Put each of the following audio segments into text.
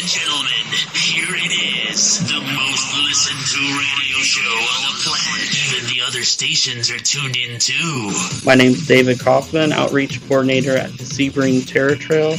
and gentlemen, here it is, the most listened to radio show on the planet. Even the other stations are tuned in too. My name's David Kaufman, Outreach Coordinator at the Sebring Terror Trail,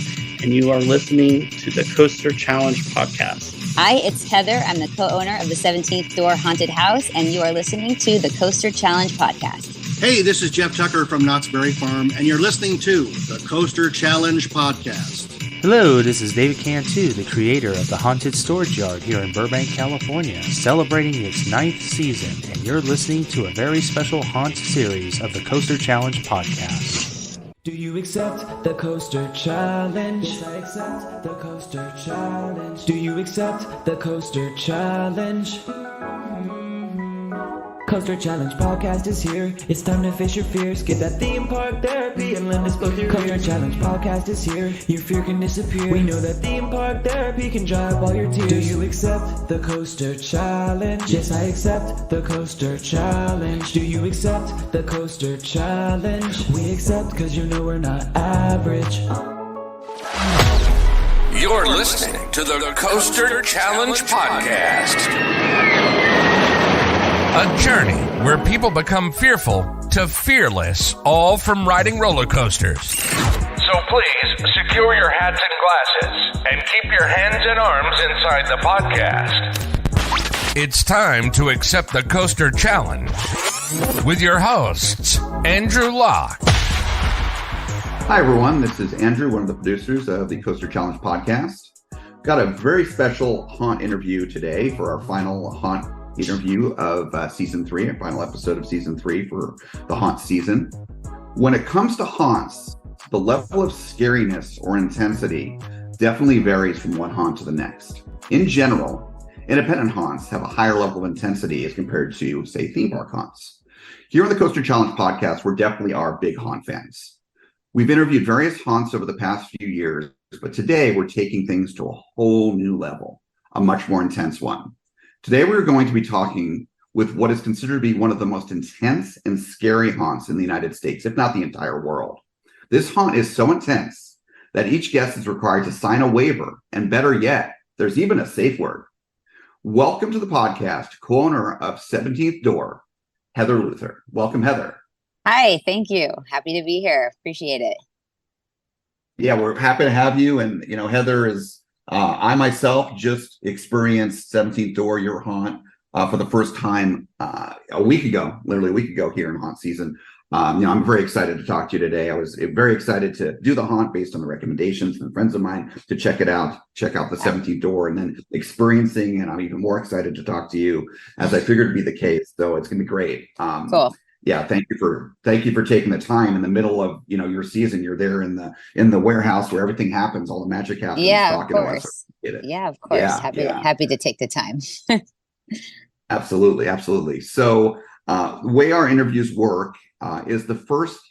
and you are listening to the Coaster Challenge podcast. Hi, it's Heather. I'm the co-owner of the 17th Door Haunted House, and you are listening to the Coaster Challenge podcast. Hey, this is Jeff Tucker from Knott's Berry Farm, and you're listening to the Coaster Challenge podcast. Hello, this is David Cantu, the creator of the Haunted Storage Yard here in Burbank, California, celebrating its 9th season, and you're listening to a very special haunt series of the Coaster Challenge podcast. Do you accept the Coaster Challenge? Yes, I accept the Coaster Challenge. Do you accept the Coaster Challenge? Coaster Challenge podcast is here. It's time to face your fears. Get that theme park therapy and lend us both your Coaster Challenge podcast is here. Your fear can disappear. We know that theme park therapy can dry up all your tears. Do you accept the Coaster Challenge? Yes, I accept the Coaster Challenge. Do you accept the Coaster Challenge? We accept because you know we're not average. You're listening to the Coaster Challenge podcast. A journey where people become fearful to fearless, all from riding roller coasters. So please, secure your hats and glasses and keep your hands and arms inside the podcast. It's time to accept the Coaster Challenge with your hosts, Andrew Locke. Hi, everyone. This is Andrew, one of the producers of the Coaster Challenge podcast. Got a very special haunt interview today for our final haunt interview of season 3, our final episode of season 3 for the haunt season. When it comes to haunts, the level of scariness or intensity definitely varies from one haunt to the next. In general, independent haunts have a higher level of intensity as compared to, say, theme park haunts. Here on the Coaster Challenge podcast, we're definitely are big haunt fans. We've interviewed various haunts over the past few years, but today we're taking things to a whole new level, a much more intense one. Today, we're going to be talking with what is considered to be one of the most intense and scary haunts in the United States, if not the entire world. This haunt is so intense that each guest is required to sign a waiver, and better yet, there's even a safe word. Welcome to the podcast, co-owner of 17th Door, Heather Luther. Welcome, Heather. Hi, thank you. Happy to be here. Appreciate it. Yeah, we're happy to have you. And, you know, Heather is... I myself just experienced 17th Door, your haunt, for the first time literally a week ago here in haunt season. I'm very excited to talk to you today. I was very excited to do the haunt based on the recommendations from friends of mine to check out the 17th Door and then experiencing, and I'm even more excited to talk to you as I figured to be the case. So it's going to be great. Cool. Yeah, thank you for taking the time in the middle of your season. You're there in the warehouse where everything happens, all the magic happens. Yeah, of course. Yeah, of course. Happy to take the time. Absolutely. So the way our interviews work is the first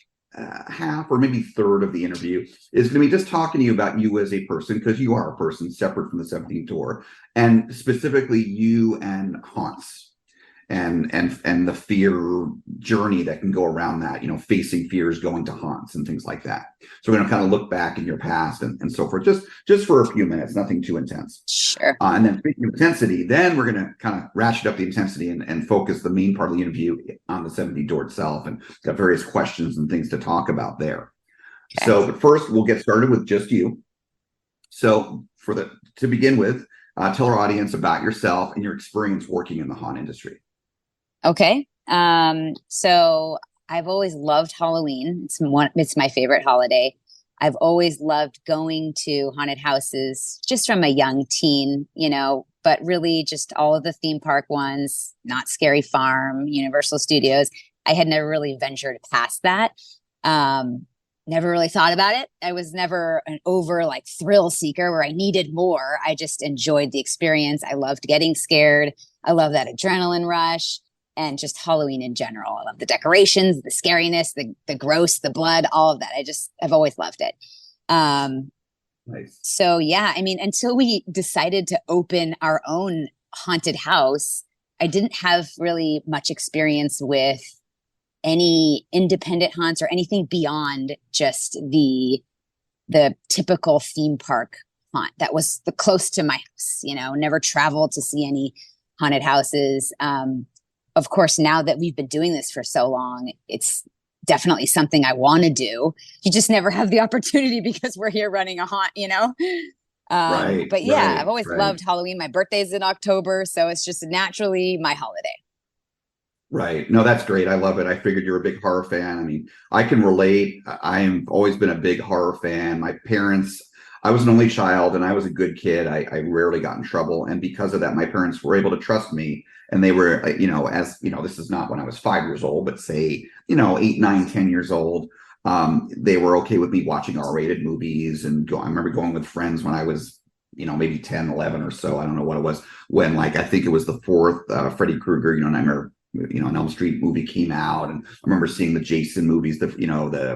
half or maybe third of the interview is going to be just talking to you about you as a person, because you are a person separate from the 17th Door, and specifically you and haunts. And the fear journey that can go around that, facing fears, going to haunts and things like that. So we're going to kind of look back in your past and so forth, just for a few minutes, nothing too intense. Sure. And then speaking of intensity, then we're going to kind of ratchet up the intensity and focus the main part of the interview on the 17th Door itself, and got various questions and things to talk about there. Okay. So, but first we'll get started with just you. So to begin with, tell our audience about yourself and your experience working in the haunt industry. Okay. So I've always loved Halloween. It's my favorite holiday. I've always loved going to haunted houses just from a young teen, but really just all of the theme park ones, Knott's Scary Farm, Universal Studios. I had never really ventured past that. Never really thought about it. I was never an over thrill seeker where I needed more. I just enjoyed the experience. I loved getting scared. I love that adrenaline rush. And just Halloween in general. I love the decorations, the scariness, the gross, the blood, all of that. I've always loved it. Nice. So yeah, until we decided to open our own haunted house, I didn't have really much experience with any independent haunts or anything beyond just the typical theme park haunt that was the close to my house, never traveled to see any haunted houses. Of course, now that we've been doing this for so long, it's definitely something I want to do. You just never have the opportunity because we're here running a haunt, Right. But yeah, Right, I've always right. loved Halloween. My birthday's in October, so it's just naturally my holiday. Right. No, that's great. I love it. I figured you're a big horror fan. I mean, I can relate. I've always been a big horror fan. My parents, I was an only child and I was a good kid. I rarely got in trouble. And because of that, my parents were able to trust me. And they were, this is not when I was 5 years old, but say, 8, 9, 10 years old. They were okay with me watching R-rated movies I remember going with friends when I was, maybe 10, 11 or so. I don't know what it was when, I think it was the fourth Freddy Krueger, Nightmare, an Elm Street movie came out, and I remember seeing the Jason movies, the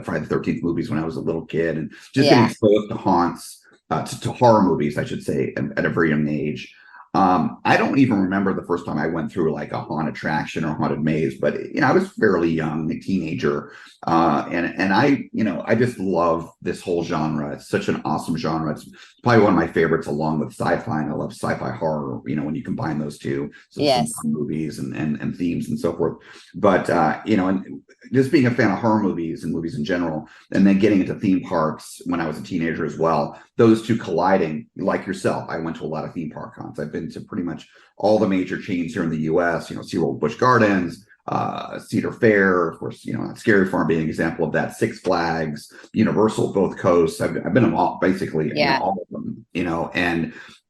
Friday the 13th movies when I was a little kid, and just getting exposed to haunts, to horror movies, I should say, at a very young age. I don't even remember the first time I went through like a haunted attraction or haunted maze, but I was fairly young, a teenager, and I just love this whole genre. It's such an awesome genre. It's probably one of my favorites, along with sci-fi, and I love sci-fi horror. When you combine those two, some fun movies and themes and so forth. But and just being a fan of horror movies and movies in general, and then getting into theme parks when I was a teenager as well, those two colliding, like yourself. I went to a lot of theme park haunts. I've been to pretty much all the major chains here in the U.S., SeaWorld, Busch Gardens, Cedar Fair, of course, Scary Farm being an example of that, Six Flags, Universal, both coasts. I've been in all, basically, all of them,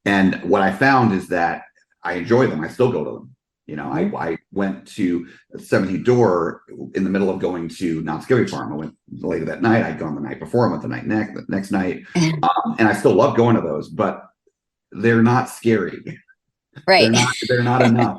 and what I found is that I enjoy them. I still go to them. I went to 17th Door in the middle of going to Not Scary Farm. I went later that night. I'd gone the night before. I went the next night. And I still love going to those, but they're not scary. Right. They're not enough.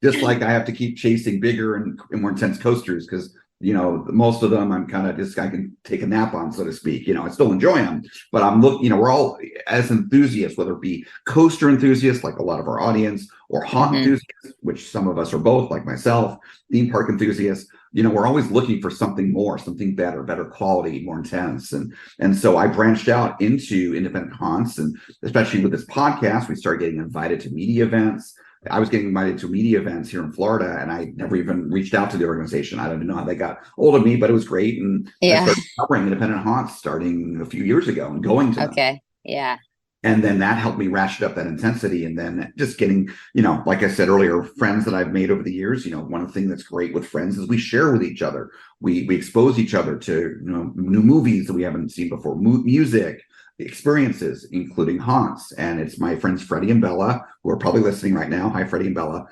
Just like I have to keep chasing bigger and more intense coasters because, most of them I'm kind of just, I can take a nap on, so to speak. I still enjoy them, but we're all, as enthusiasts, whether it be coaster enthusiasts, like a lot of our audience, or haunt enthusiasts, which some of us are both, like myself, theme park enthusiasts, we're always looking for something more, something better quality, more intense. And so I branched out into independent haunts, and especially with this podcast, we started getting invited to media events. I was getting invited to media events here in Florida, and I never even reached out to the organization. I don't even know how they got hold of me, but it was great. And I started covering independent haunts starting a few years ago and going to them. Okay. Yeah. And then that helped me ratchet up that intensity. And then just getting, like I said earlier, friends that I've made over the years, one thing that's great with friends is we share with each other. We expose each other to, new movies that we haven't seen before, music, experiences, including haunts. And it's my friends Freddie and Bella, who are probably listening right now. Hi, Freddie and Bella.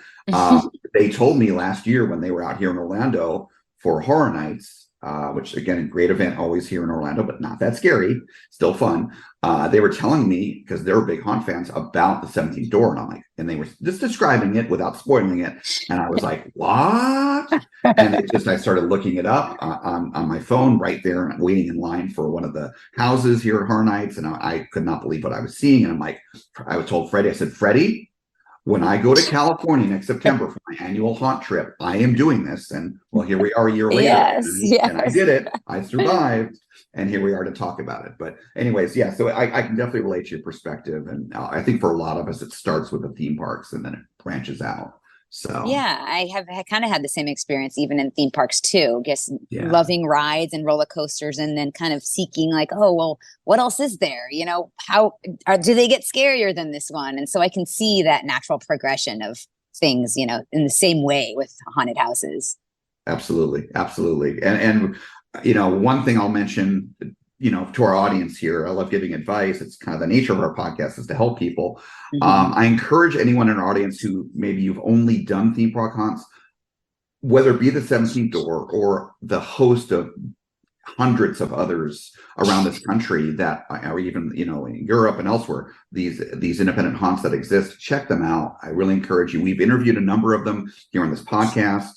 They told me last year when they were out here in Orlando for Horror Nights, which again, a great event always here in Orlando, but not that scary, still fun. They were telling me, because they're big haunt fans, about the 17th Door, and they were just describing it without spoiling it. And I was like, what? And I started looking it up on my phone right there, and waiting in line for one of the houses here at Horror Nights. And I could not believe what I was seeing. And I was told Freddie, I said, Freddie, when I go to California next September for my annual haunt trip, I am doing this. And well, here we are a year later. And I did it. I survived. And here we are to talk about it. But anyways, so I can definitely relate to your perspective. And I think for a lot of us, it starts with the theme parks and then it branches out. So I kind of had the same experience even in theme parks too. Loving rides and roller coasters, and then kind of seeking like, oh well, what else is there? Do they get scarier than this one? And so I can see that natural progression of things, in the same way with haunted houses. Absolutely, and one thing I'll mention, to our audience here, I love giving advice. It's kind of the nature of our podcast is to help people. I encourage anyone in our audience who maybe you've only done theme park haunts, whether it be the 17th Door or the host of hundreds of others around this country that are even, in Europe and elsewhere, these independent haunts that exist, check them out. I really encourage you. We've interviewed a number of them here on this podcast,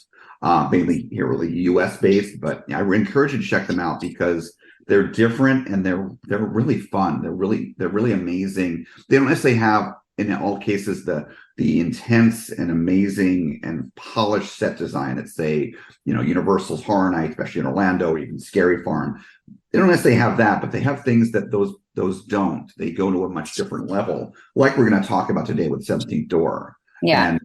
mainly here really US based, but I encourage you to check them out because they're different and they're really fun. They're really amazing. They don't necessarily have, in all cases, the intense and amazing and polished set design that say, Universal's Horror Night, especially in Orlando, or even Scary Farm. they don't necessarily have that, but they have things that those don't. They go to a much different level, like we're going to talk about today with 17th Door. Yeah.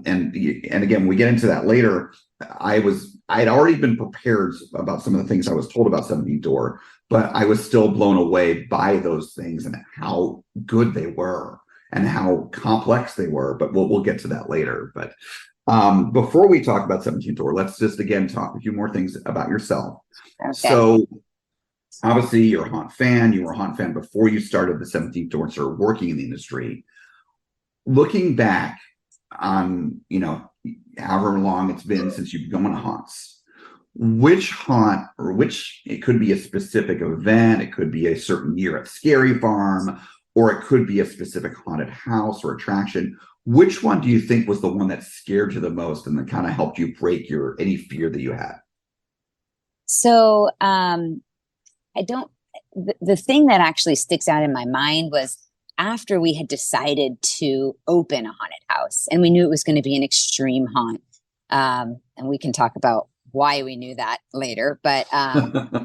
And again, when we get into that later, I'd already been prepared about some of the things I was told about 17th Door, but I was still blown away by those things and how good they were and how complex they were. But we'll get to that later. But before we talk about 17th Door, let's just again talk a few more things about yourself. Okay. So obviously you're a haunt fan. You were a haunt fan before you started the 17th Door and started working in the industry. Looking back on, however long it's been since you've gone to haunts, which haunt, or it could be a specific event, it could be a certain year at Scary Farm, or it could be a specific haunted house or attraction. Which one do you think was the one that scared you the most and that kind of helped you break any fear that you had? So the thing that actually sticks out in my mind was after we had decided to open a haunted house, and we knew it was going to be an extreme haunt. And we can talk about why we knew that later, but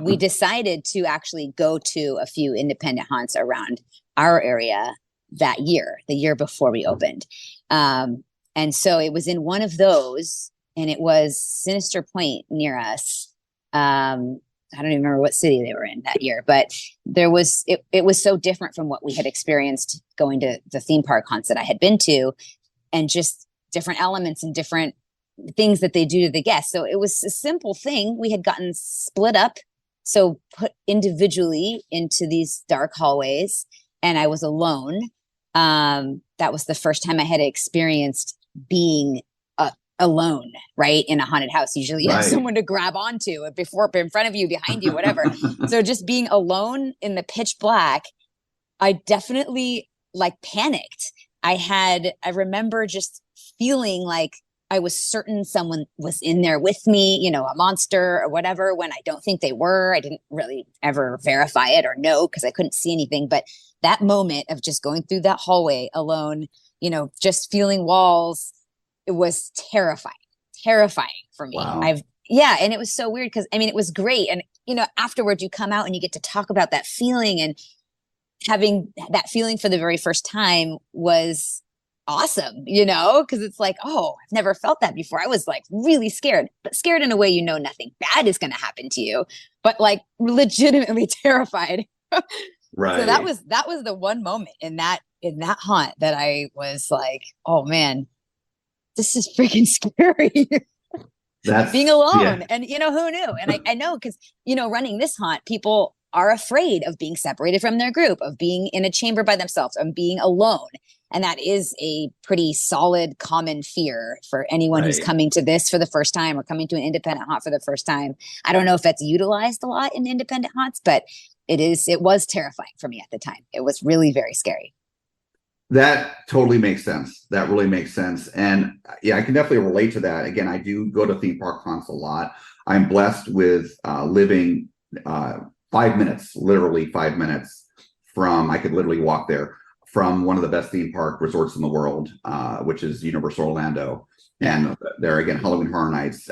we decided to actually go to a few independent haunts around our area that year, the year before we opened. And so it was in one of those, and it was Sinister Point near us. I don't even remember what city they were in that year, but it was so different from what we had experienced going to the theme park haunts that I had been to, and just different elements and different things that they do to the guests. So it was a simple thing. We had gotten split up, so put individually into these dark hallways, and I was alone. That was the first time I had experienced being alone, right, in a haunted house. Usually you have someone to grab onto in front of you, behind you, whatever. So just being alone in the pitch black, I definitely panicked. I remember just feeling like I was certain someone was in there with me, a monster or whatever, when I don't think they were. I didn't really ever verify it or know because I couldn't see anything. But that moment of just going through that hallway alone, just feeling walls, it was terrifying for me. Wow. And it was so weird because it was great. And, afterwards you come out and you get to talk about that feeling, and having that feeling for the very first time was awesome, because it's like, oh, I've never felt that before. I was really scared, but scared in a way, nothing bad is going to happen to you, but legitimately terrified. Right. So that was the one moment in that haunt that I was like, oh man, this is freaking scary. That's being alone. Yeah. And who knew? And I know, because running this haunt, people are afraid of being separated from their group, of being in a chamber by themselves, of being alone. And that is a pretty solid common fear for anyone who's coming to this for the first time or coming to an independent haunt for the first time. I don't know if that's utilized a lot in independent haunts, but it was terrifying for me at the time. It was really very scary. That totally makes sense. That really makes sense. And I can definitely relate to that. Again, I do go to theme park haunts a lot. I'm blessed with living 5 minutes, literally 5 minutes from, I could literally walk there, from one of the best theme park resorts in the world, which is Universal Orlando. And there again, Halloween Horror Nights,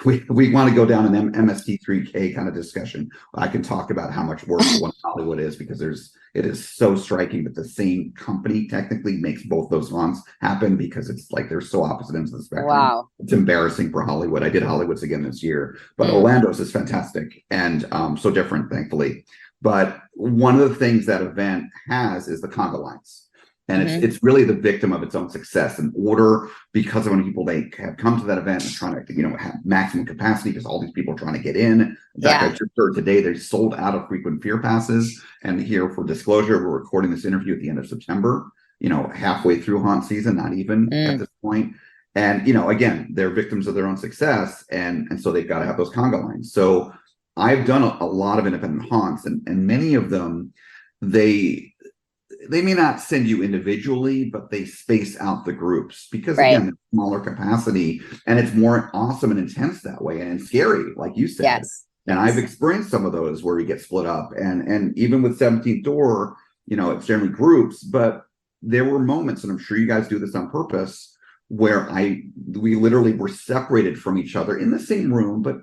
we want to go down an MST3K kind of discussion. I can talk about how much worse one Hollywood is, because it is so striking that the same company technically makes both those haunts happen, because it's they're so opposite ends of the spectrum. Wow. It's embarrassing for Hollywood. I did Hollywood's again this year, but Orlando's is fantastic and so different, thankfully. But one of the things that event has is the conga lines. And it's really the victim of its own success. In order, because of how many people they have come to that event and trying to, have maximum capacity, because all these people are trying to get in. In fact, I just heard today they sold out of frequent fear passes. And here, for disclosure, we're recording this interview at the end of September. Halfway through haunt season, not even at this point. And again, they're victims of their own success, and so they've got to have those conga lines. So I've done a lot of independent haunts, and many of them, they may not send you individually, but they space out the groups, because again, it's smaller capacity and it's more awesome and intense that way, and scary, like you said. Yes. And I've experienced some of those where we get split up, and even with 17th Door, it's generally groups, but there were moments, and I'm sure you guys do this on purpose, where we literally were separated from each other in the same room, but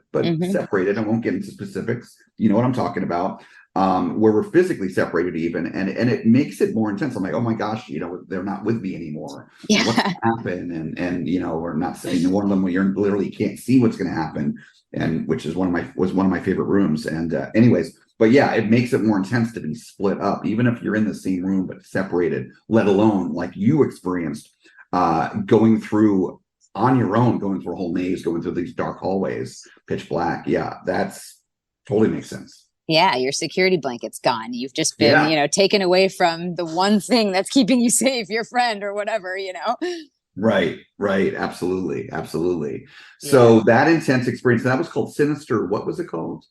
separated. I won't get into specifics. You know what I'm talking about. Where we're physically separated even, and it makes it more intense. I'm like, oh my gosh, they're not with me anymore. Yeah. What's going to happen? And we're not saying one of them where you literally can't see what's going to happen, and which is one of my favorite rooms. And anyways, but yeah, it makes it more intense to be split up, even if you're in the same room but separated. Let alone like you experienced, going through on your own, going through a whole maze, going through these dark hallways, pitch black. Yeah, that's totally makes sense. Yeah, your security blanket's gone. You've just been, taken away from the one thing that's keeping you safe, your friend or whatever, Right. Absolutely. So that intense experience, that was called Sinister. What was it called?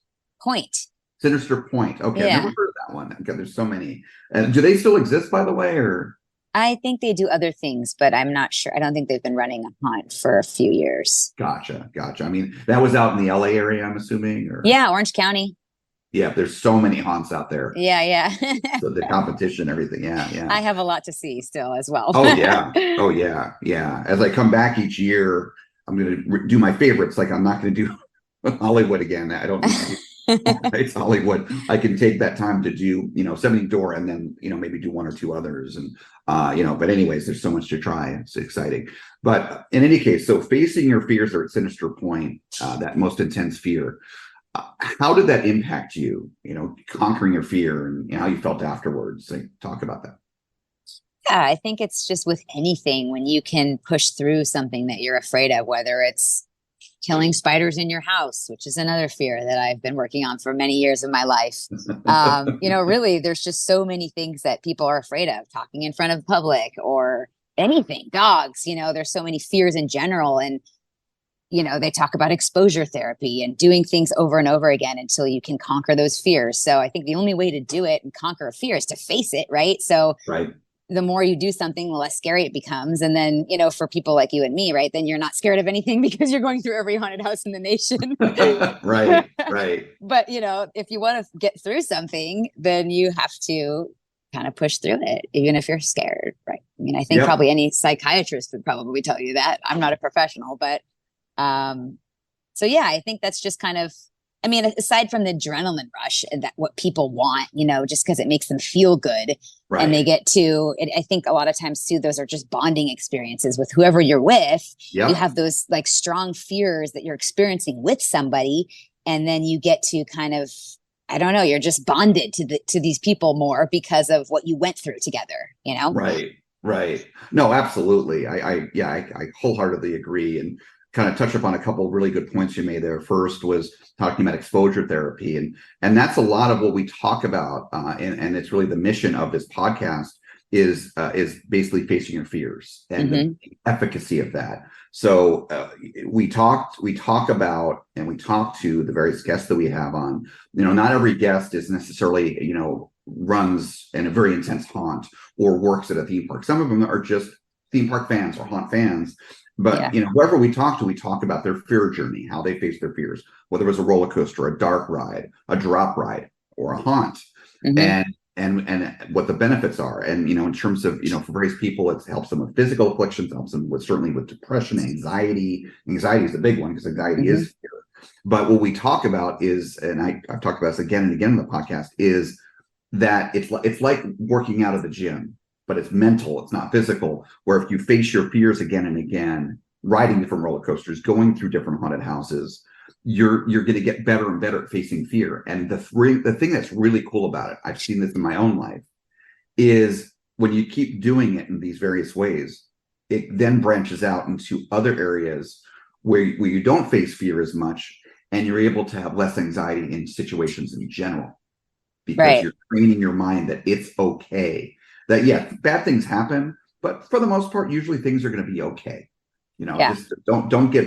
Point. Sinister Point. Okay, yeah. I've never heard of that one. Okay, there's so many. Do they still exist, by the way, or? I think they do other things, but I'm not sure. I don't think they've been running a haunt for a few years. Gotcha. I mean, that was out in the LA area, I'm assuming? Or? Yeah, Orange County. Yeah, there's so many haunts out there. Yeah. So the competition, everything. Yeah. I have a lot to see still as well. Oh, yeah. As I come back each year, I'm going to do my favorites. Like, I'm not going to do Hollywood again. I don't it's Hollywood. I can take that time to do, 70 Door and then, maybe do one or two others. And, but anyways, there's so much to try. It's exciting. But in any case, so facing your fears are at Sinister Point, that most intense fear. How did that impact you, conquering your fear and how you felt afterwards? Like, talk about that. Yeah, I think it's just with anything when you can push through something that you're afraid of, whether it's killing spiders in your house, which is another fear that I've been working on for many years of my life. Really, there's just so many things that people are afraid of, talking in front of the public or anything, dogs, there's so many fears in general. And they talk about exposure therapy and doing things over and over again until you can conquer those fears. So I think the only way to do it and conquer a fear is to face it, right? So the more you do something, the less scary it becomes. And then, for people like you and me, right, then you're not scared of anything because you're going through every haunted house in the nation. Right. But, if you want to get through something, then you have to kind of push through it, even if you're scared, right? I mean, I think probably any psychiatrist would probably tell you that. I'm not a professional, but so yeah, I think that's just kind of, aside from the adrenaline rush and that what people want, just because it makes them feel good and they get to it. I think a lot of times too, those are just bonding experiences with whoever you're with. You have those like strong fears that you're experiencing with somebody. And then you get to kind of, I don't know, you're just bonded to these people more because of what you went through together, Right. No, absolutely. I wholeheartedly agree. And kind of touch upon a couple of really good points you made there. First was talking about exposure therapy. And that's a lot of what we talk about. And it's really the mission of this podcast is basically facing your fears and the efficacy of that. So we talk about, and we talk to the various guests that we have on, not every guest is necessarily, runs in a very intense haunt or works at a theme park. Some of them are just theme park fans or haunt fans. But, whoever we talk about their fear journey, how they face their fears, whether it was a roller coaster, a dark ride, a drop ride, or a haunt, and what the benefits are. And, in terms of, for various people, it helps them with physical afflictions, helps them with certainly with depression, anxiety. Anxiety is the big one because anxiety is fear. But what we talk about is, and I've talked about this again and again in the podcast, is that it's like working out at the gym. But it's mental, it's not physical, where if you face your fears again and again, riding different roller coasters, going through different haunted houses, you're going to get better and better at facing fear. And the thing that's really cool about it, I've seen this in my own life, is when you keep doing it in these various ways, it then branches out into other areas where you don't face fear as much, and you're able to have less anxiety in situations in general, because you're training your mind that it's okay. That bad things happen, but for the most part, usually things are going to be okay. Just don't get,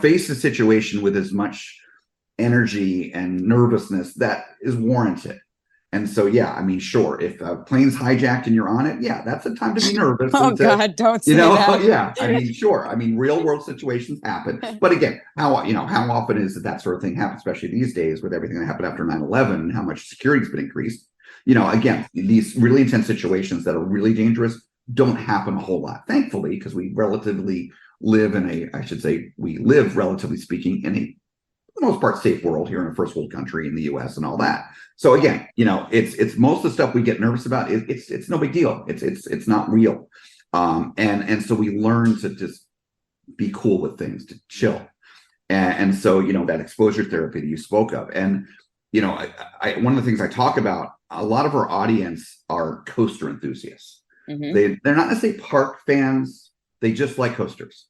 face the situation with as much energy and nervousness that is warranted. And so, sure, if a plane's hijacked and you're on it, that's a time to be nervous. God, don't say that. Sure. Real world situations happen. But again, how often is that sort of thing happen, especially these days with everything that happened after 9/11 and how much security's been increased? Again, these really intense situations that are really dangerous don't happen a whole lot, thankfully, because we relatively live in a, I should say, we live, relatively speaking, in a, for the most part, safe world here in a first world country in the US and all that. So again, it's most of the stuff we get nervous about. It's no big deal. It's not real. And so we learn to just be cool with things, to chill. And so, that exposure therapy that you spoke of. And, one of the things I talk about, a lot of our audience are coaster enthusiasts. Mm-hmm. They're not necessarily park fans. They just like coasters.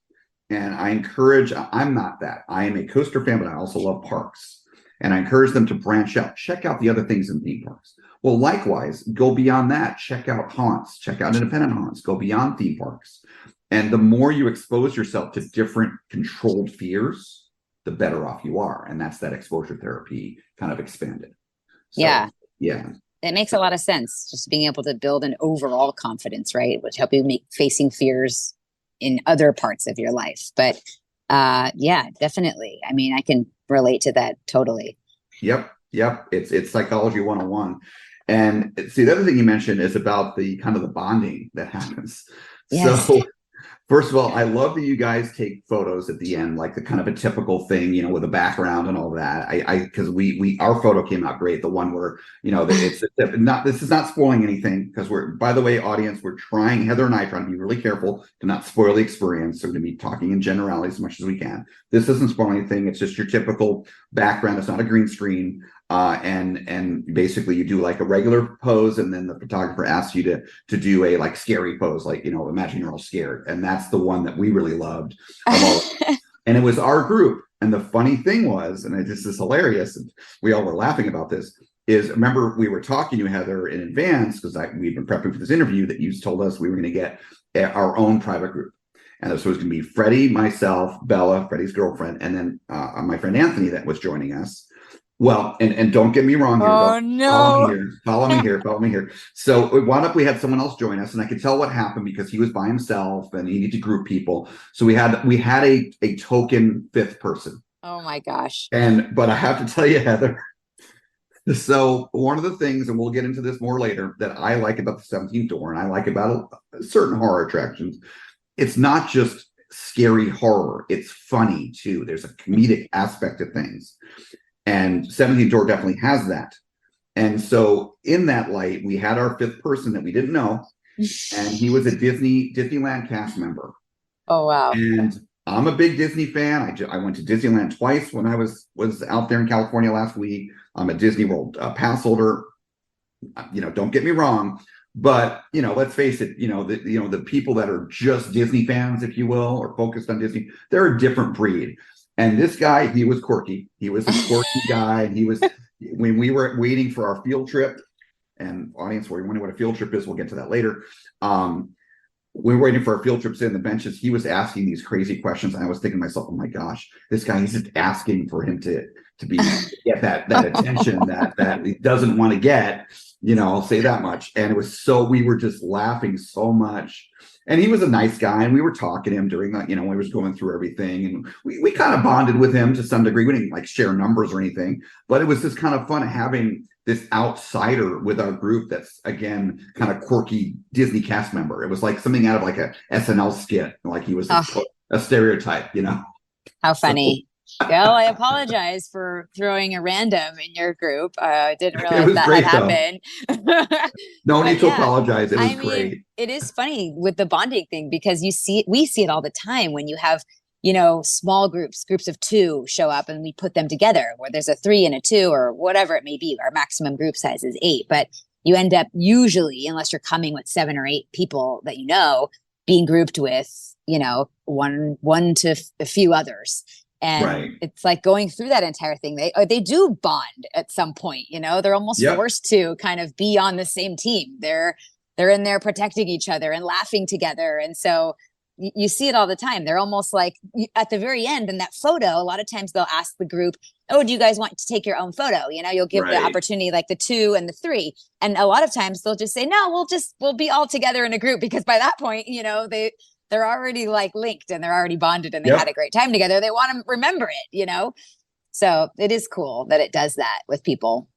And I encourage, I'm not that. I am a coaster fan, but I also love parks. And I encourage them to branch out, check out the other things in theme parks. Well, likewise, go beyond that, check out haunts, check out independent haunts, go beyond theme parks. And the more you expose yourself to different controlled fears, the better off you are. And that's that exposure therapy kind of expanded. So, yeah. It makes a lot of sense. Just being able to build an overall confidence, right? Which help you make facing fears in other parts of your life. But yeah, definitely. I mean, I can relate to that totally. Yep. It's psychology 101. And see, the other thing you mentioned is about the kind of the bonding that happens. Yes. So first of all, I love that you guys take photos at the end, like the kind of a typical thing, with a background and all that. Because our photo came out great. The one where, it's not, this is not spoiling anything, because by the way, audience, Heather and I trying to be really careful to not spoil the experience. So we're going to be talking in generalities as much as we can. This doesn't spoil anything. It's just your typical background. It's not a green screen. And basically you do like a regular pose, and then the photographer asks you to do a like scary pose, like, imagine you're all scared. And that's the one that we really loved. And it was our group. And the funny thing was, and this is hilarious, and we all were laughing about this, is remember we were talking to Heather in advance, because we've been prepping for this interview, that you told us we were going to get our own private group. And so it was going to be Freddie, myself, Bella, Freddie's girlfriend, and then my friend Anthony that was joining us. Well, and don't get me wrong here. Oh, no. Follow me here. So we had someone else join us, and I could tell what happened because he was by himself and he needed to group people. So we had a token fifth person. Oh my gosh. But I have to tell you, Heather, so one of the things, and we'll get into this more later, that I like about the 17th door, and I like about certain horror attractions, it's not just scary horror. It's funny too. There's a comedic aspect of things. And 17th Door definitely has that. And so in that light, we had our fifth person that we didn't know, and he was a Disneyland cast member. Oh, wow. And I'm a big Disney fan. I went to Disneyland twice when I was out there in California last week. I'm a Disney World pass holder. Don't get me wrong, but let's face it, the people that are just Disney fans, if you will, or focused on Disney, they're a different breed. And this guy, he was quirky. He was a quirky guy. And he was, when we were waiting for our field trip, and audience, we're wondering what a field trip is, we'll get to that later. We were waiting for our field trips in the benches. He was asking these crazy questions. And I was thinking to myself, oh my gosh, this guy is just asking for him to get that attention that he doesn't want to get, I'll say that much. And it was we were just laughing so much. And he was a nice guy, and we were talking to him during that, when we was going through everything, and we kind of bonded with him to some degree. We didn't like share numbers or anything, but it was just kind of fun having this outsider with our group that's, again, kind of quirky Disney cast member. It was like something out of like a SNL skit, like he was a stereotype, How funny. Well, I apologize for throwing a random in your group. I didn't realize that had happened. No need to apologize. It was great. It is funny with the bonding thing, because we see it all the time when you have, small groups of two show up, and we put them together where there's a 3 and a 2 or whatever it may be. Our maximum group size is 8, but you end up usually, unless you're coming with 7 or 8 people that being grouped with, one to a few others. And It's like going through that entire thing. They do bond at some point, they're almost forced to kind of be on the same team. They're in there protecting each other and laughing together. And so you see it all the time. They're almost like at the very end in that photo, a lot of times they'll ask the group, oh, do you guys want to take your own photo? You'll give the opportunity, like the 2 and the 3. And a lot of times they'll just say, no, we'll be all together in a group, because by that point, they're already like linked and they're already bonded and they had a great time together. They want to remember it, So it is cool that it does that with people.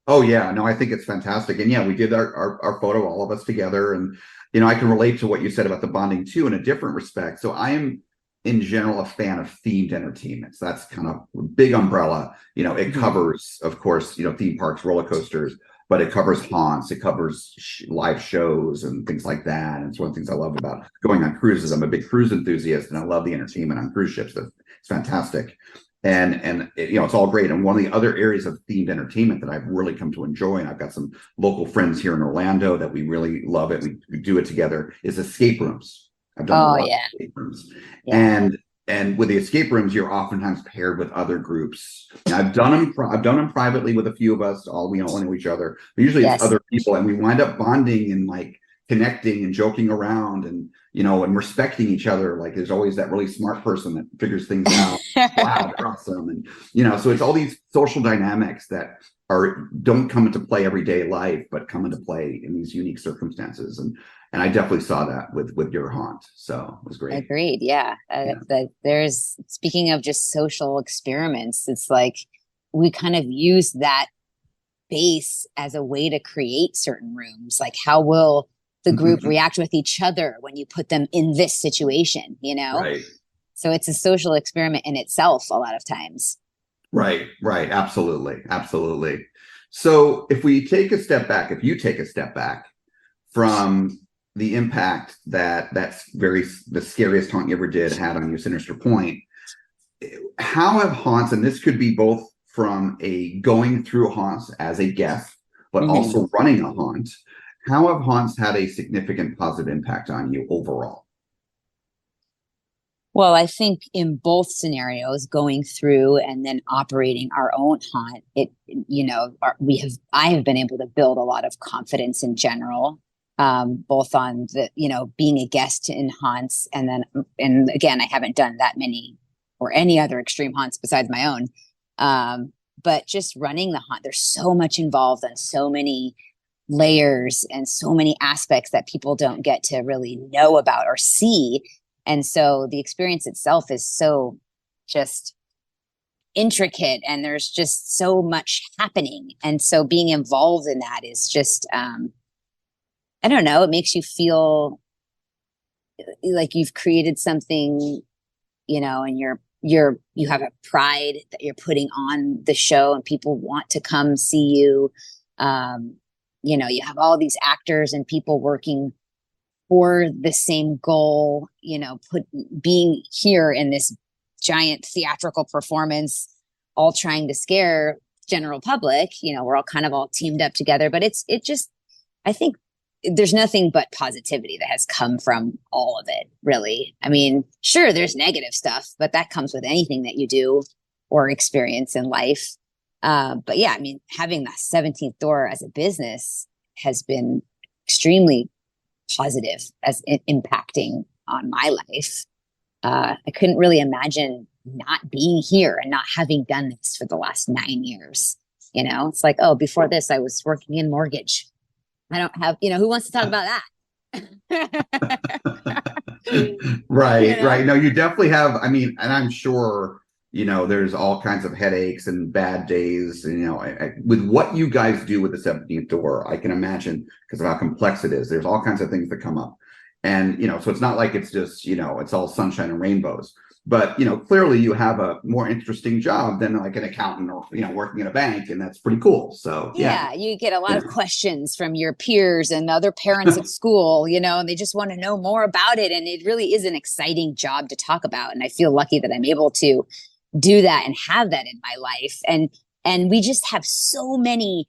Oh yeah, no, I think it's fantastic. And yeah, we did our photo, all of us together. And I can relate to what you said about the bonding too in a different respect. So I am in general a fan of themed entertainment. So that's kind of a big umbrella. It covers, of course, theme parks, roller coasters, but it covers haunts, it covers live shows and things like that. And it's one of the things I love about going on cruises. I'm a big cruise enthusiast, and I love the entertainment on cruise ships. It's fantastic. And it's all great. And one of the other areas of themed entertainment that I've really come to enjoy, and I've got some local friends here in Orlando that we really love it, we do it together, is escape rooms. I've done a lot of escape rooms. Yeah. And with the escape rooms, you're oftentimes paired with other groups. Now, I've done them privately with a few of us. We all know each other. But usually it's other people, and we wind up bonding and like connecting and joking around and and respecting each other. Like there's always that really smart person that figures things out. Wow, they're awesome. And so it's all these social dynamics that don't come into play everyday life, but come into play in these unique circumstances. And I definitely saw that with your haunt. So it was great. Agreed. Yeah. There's, speaking of just social experiments, it's like we kind of use that base as a way to create certain rooms. Like, how will the group react with each other when you put them in this situation, Right. So it's a social experiment in itself a lot of times. Right. Absolutely. So if you take a step back from the impact that's the scariest haunt you ever did had on you, Sinister Point, how have haunts, and this could be both from going through haunts as a guest, but also running a haunt, how have haunts had a significant positive impact on you overall? Well, I think in both scenarios, going through and then operating our own haunt, I have been able to build a lot of confidence in general, both on the, being a guest in haunts, and again, I haven't done that many or any other extreme haunts besides my own. But just running the haunt, there's so much involved and so many layers and so many aspects that people don't get to really know about or see. And so the experience itself is so just intricate, and there's just so much happening. And so being involved in that is just, I don't know, it makes you feel like you've created something, and you have a pride that you're putting on the show, and people want to come see you. You have all these actors and people working for the same goal, being here in this giant theatrical performance, all trying to scare general public. We're all teamed up together, but I think there's nothing but positivity that has come from all of it, really. I mean, sure, there's negative stuff, but that comes with anything that you do or experience in life. But yeah, I mean, having that 17th door as a business has been extremely positive as impacting on my life. I couldn't really imagine not being here and not having done this for the last 9 years. It's like, oh, before this, I was working in mortgage. I don't have, who wants to talk about that? Right. No, you definitely have. I mean, and I'm sure, there's all kinds of headaches and bad days. With what you guys do with the 17th door, I can imagine, because of how complex it is, there's all kinds of things that come up. And, so it's not like it's just, it's all sunshine and rainbows. But, clearly you have a more interesting job than like an accountant or, working in a bank. And that's pretty cool. So, yeah, you get a lot of questions from your peers and other parents at school, and they just want to know more about it. And it really is an exciting job to talk about. And I feel lucky that I'm able to do that and have that in my life. And we just have so many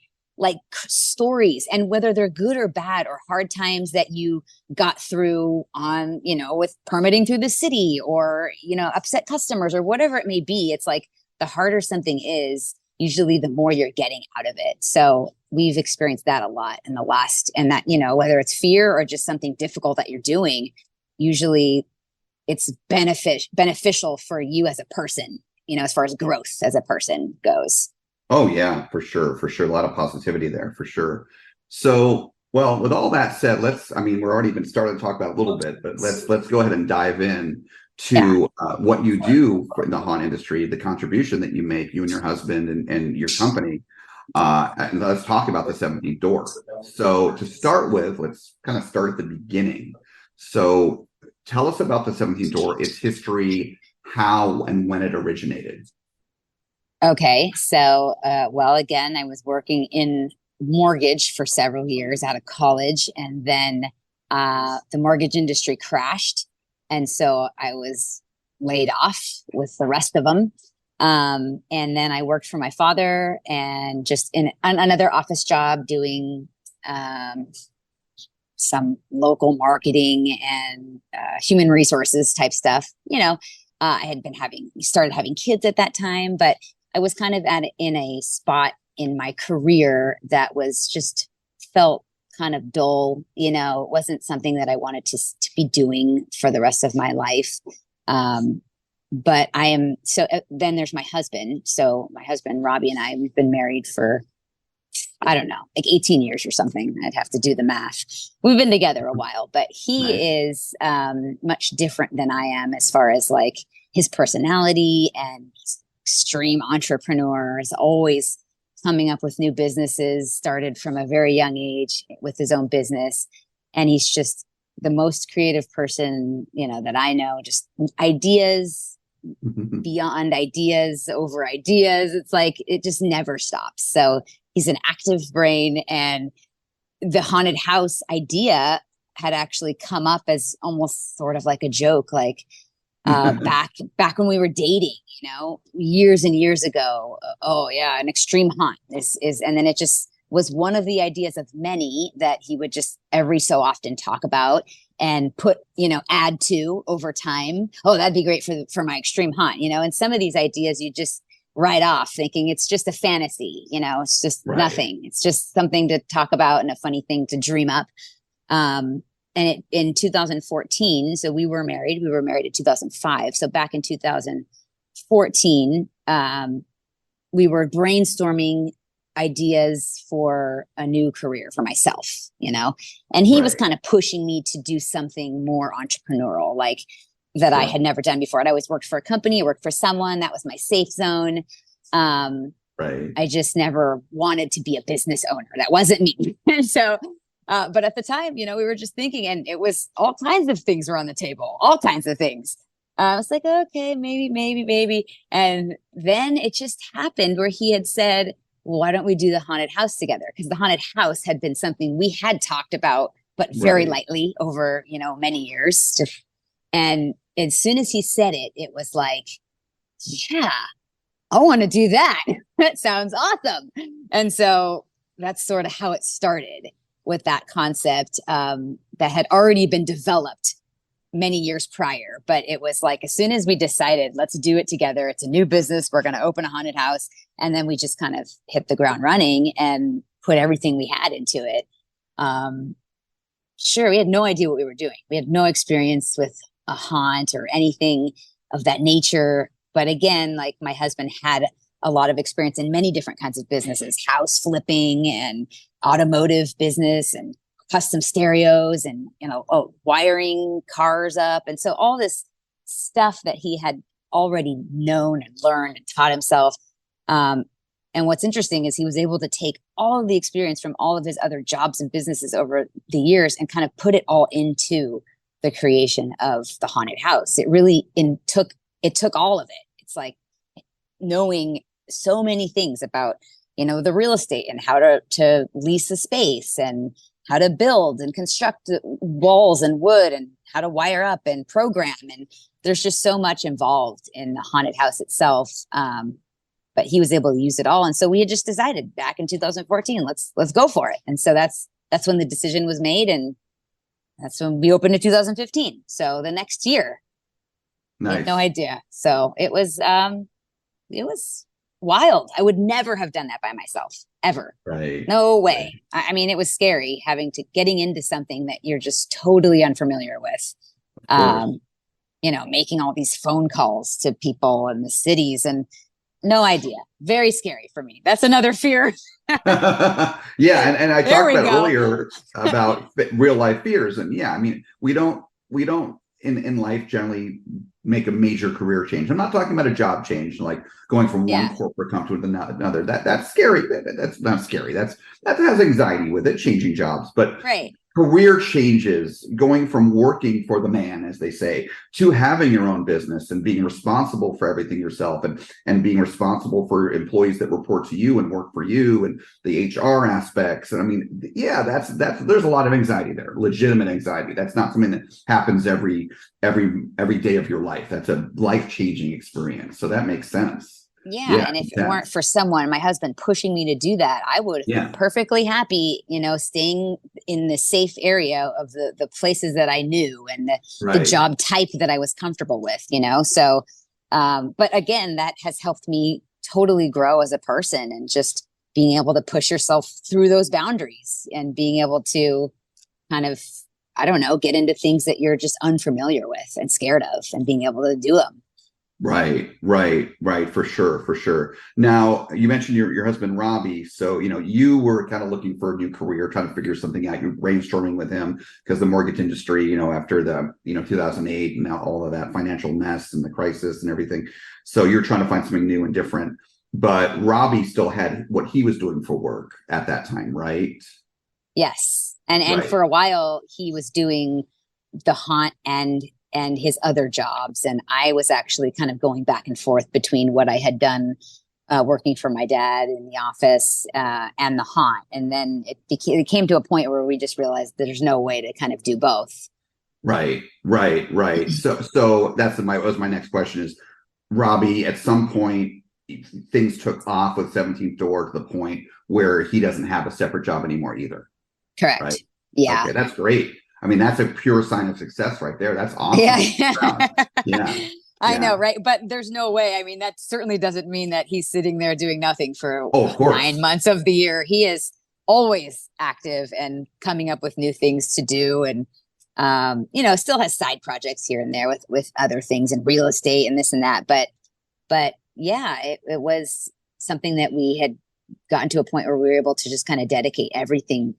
stories, and whether they're good or bad or hard times that you got through on, with permitting through the city or, upset customers or whatever it may be. It's like the harder something is, usually the more you're getting out of it. So we've experienced that a lot in the last, and that, whether it's fear or just something difficult that you're doing, usually it's beneficial for you as a person, as far as growth as a person goes. Oh yeah, for sure. A lot of positivity there, for sure. So, well, with all that said, we're already been starting to talk about a little bit, but let's go ahead and dive in to what you do in the haunt industry, the contribution that you make, you and your husband and your company. And let's talk about the 17th door. So to start with, let's kind of start at the beginning. So tell us about the 17th door, its history, how and when it originated. Okay. So, well, again, I was working in mortgage for several years out of college, and then the mortgage industry crashed. And so I was laid off with the rest of them. And then I worked for my father and just in another office job doing some local marketing and human resources type stuff. I had started having kids at that time, but I was kind of in a spot in my career that was just felt kind of dull. It wasn't something that I wanted to be doing for the rest of my life. But then there's my husband. So my husband, Robbie, and we've been married for, I don't know, like 18 years or something. I'd have to do the math. We've been together a while, but he is much different than I am as far as like his personality, and he's extreme entrepreneur, is always coming up with new businesses, started from a very young age with his own business. And he's just the most creative person, that I know, just ideas beyond ideas over ideas. It's like, it just never stops. So he's an active brain, and the haunted house idea had actually come up as almost sort of like a joke, like back when we were dating, years and years ago. Oh yeah, an extreme haunt is, and then it just was one of the ideas of many that he would just every so often talk about and put, add to over time. Oh, that'd be great for my extreme haunt, and some of these ideas you just write off thinking it's just a fantasy, it's just nothing. It's just something to talk about and a funny thing to dream up. And in 2014, so we were married in 2005. So back in 2014, we were brainstorming ideas for a new career for myself, and he was kind of pushing me to do something more entrepreneurial, like that I had never done before. I'd always worked for a company, I worked for someone. That was my safe zone. I just never wanted to be a business owner. That wasn't me. And so, but at the time, we were just thinking, and it was all kinds of things were on the table, all kinds of things. I was like, okay, maybe. And then it just happened where he had said, well, why don't we do the haunted house together? Because the haunted house had been something we had talked about, but very lightly over, many years. And as soon as he said it, it was like, yeah, I want to do that. That sounds awesome. And so that's sort of how it started, with that concept that had already been developed many years prior. But it was like, as soon as we decided, let's do it together, it's a new business, we're going to open a haunted house. And then we just kind of hit the ground running and put everything we had into it. Sure, we had no idea what we were doing. We had no experience with a haunt or anything of that nature. But again, like my husband had a lot of experience in many different kinds of businesses, house flipping and automotive business and custom stereos and, wiring cars up. And so all this stuff that he had already known and learned and taught himself. And what's interesting is he was able to take all of the experience from all of his other jobs and businesses over the years and kind of put it all into the creation of the haunted house. It really took all of it. It's like knowing so many things about, the real estate and how to lease a space and how to build and construct walls and wood and how to wire up and program. And there's just so much involved in the haunted house itself. But he was able to use it all. And so we had just decided back in 2014, let's go for it. And so that's when the decision was made. And that's when we opened in 2015. So the next year, I had no idea. So it was wild. I would never have done that by myself, ever. Right. No way. I mean, it was scary getting into something that you're just totally unfamiliar with. Making all these phone calls to people in the cities and no idea. Very scary for me. That's another fear. Yeah. And I talked about earlier about real life fears. And yeah, I mean, we don't in life generally make a major career change. I'm not talking about a job change, like going from one corporate company to another. That's scary. That's not scary. That has anxiety with it, changing jobs. But career changes, going from working for the man, as they say, to having your own business and being responsible for everything yourself, and being responsible for employees that report to you and work for you, and the HR aspects. And I mean, that's there's a lot of anxiety there, legitimate anxiety. That's not something that happens every day of your life. That's a life-changing experience. So that makes sense. Yeah. And if it weren't for someone, my husband, pushing me to do that, I would have been perfectly happy, staying in the safe area of the places that I knew and the job type that I was comfortable with, So, but again, that has helped me totally grow as a person, and just being able to push yourself through those boundaries and being able to kind of, I don't know, get into things that you're just unfamiliar with and scared of, and being able to do them. Right. For sure. Now, you mentioned your husband, Robbie. So, you were kind of looking for a new career, trying to figure something out. You're brainstorming with him because the mortgage industry, after the, 2008 and now all of that financial mess and the crisis and everything. So you're trying to find something new and different. But Robbie still had what he was doing for work at that time, right? Yes. And for a while, he was doing the haunt and his other jobs. And I was actually kind of going back and forth between what I had done working for my dad in the office and the haunt. And then it came to a point where we just realized that there's no way to kind of do both. Right. So that was my next question is, Robbie, at some point, things took off with 17th Door to the point where he doesn't have a separate job anymore either. Correct. Right? Yeah. Okay, that's great. I mean, that's a pure sign of success right there. That's awesome. Yeah. I know, right? But there's no way. I mean, that certainly doesn't mean that he's sitting there doing nothing for 9 months of the year. He is always active and coming up with new things to do. And, still has side projects here and there with other things and real estate and this and that. But yeah, it was something that we had gotten to a point where we were able to just kind of dedicate everything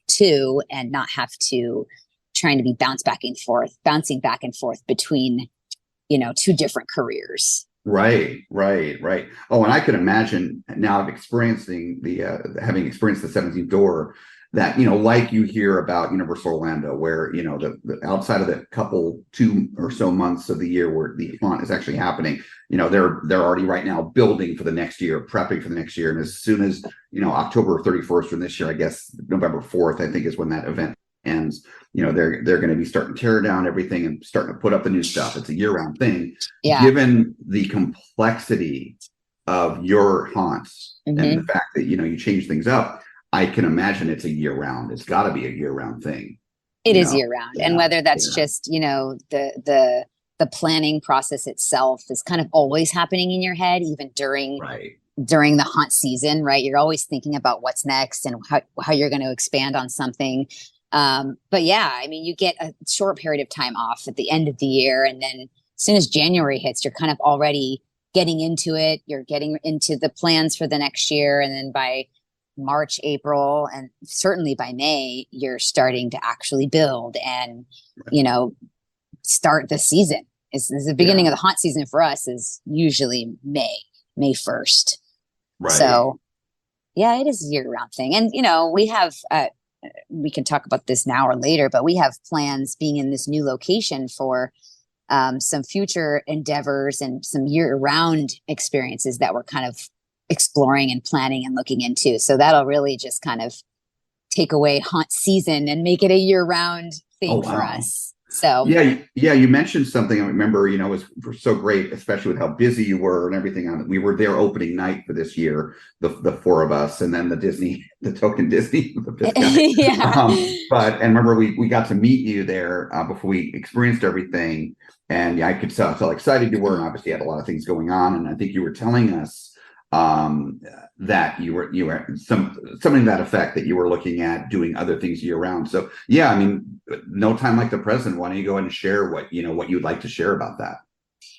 to, and not have to trying to be bouncing back and forth between, two different careers. Right. Oh, and I can imagine now experiencing having experienced the 17th Door, that, like you hear about Universal Orlando, where, the outside of the couple 2 or so months of the year where the haunt is actually happening, they're already right now building for the next year, prepping for the next year. And as soon as, October 31st from this year, I guess November 4th, I think is when that event ends, they're going to be starting to tear down everything and starting to put up the new stuff. It's a year-round thing. Yeah. Given the complexity of your haunts and the fact that, you change things up, I can imagine it's a year-round. It's got to be a year-round thing. It is year-round. And whether that's just, the planning process itself is kind of always happening in your head, even during the haunt season, right? You're always thinking about what's next and how you're going to expand on something. But yeah, I mean, you get a short period of time off at the end of the year. And then as soon as January hits, you're kind of already getting into it. You're getting into the plans for the next year. And then by March, April, and certainly by May, you're starting to actually build and, start the season. Is the beginning of the haunt season for us is usually May 1st. Right. So yeah, it is a year-round thing. And, we have, we can talk about this now or later, but we have plans being in this new location for some future endeavors and some year-round experiences that we're kind of exploring and planning and looking into. So that'll really just kind of take away haunt season and make it a year-round thing for us. So you mentioned something. I remember, it was so great, especially with how busy you were and everything. We were there opening night for this year, the four of us, and then the token Disney, the fifth guy. And remember, we got to meet you there before we experienced everything, and I could tell how excited you were, and obviously you had a lot of things going on. And I think you were telling us that you were something to that effect, that you were looking at doing other things year round. So yeah, I mean, no time like the present. Why don't you go ahead and share what you'd like to share about that?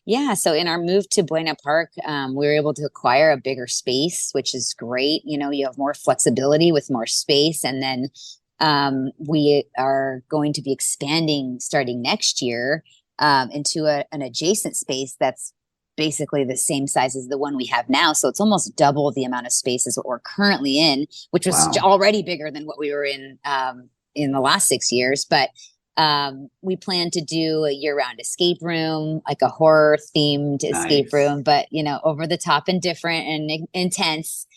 Yeah. So in our move to Buena Park, we were able to acquire a bigger space, which is great. You have more flexibility with more space. And then we are going to be expanding starting next year into an adjacent space that's basically the same size as the one we have now. So it's almost double the amount of space as what we're currently in, which was already bigger than what we were in the last 6 years. But we plan to do a year-round escape room, like a horror themed escape room, but over the top and different and intense,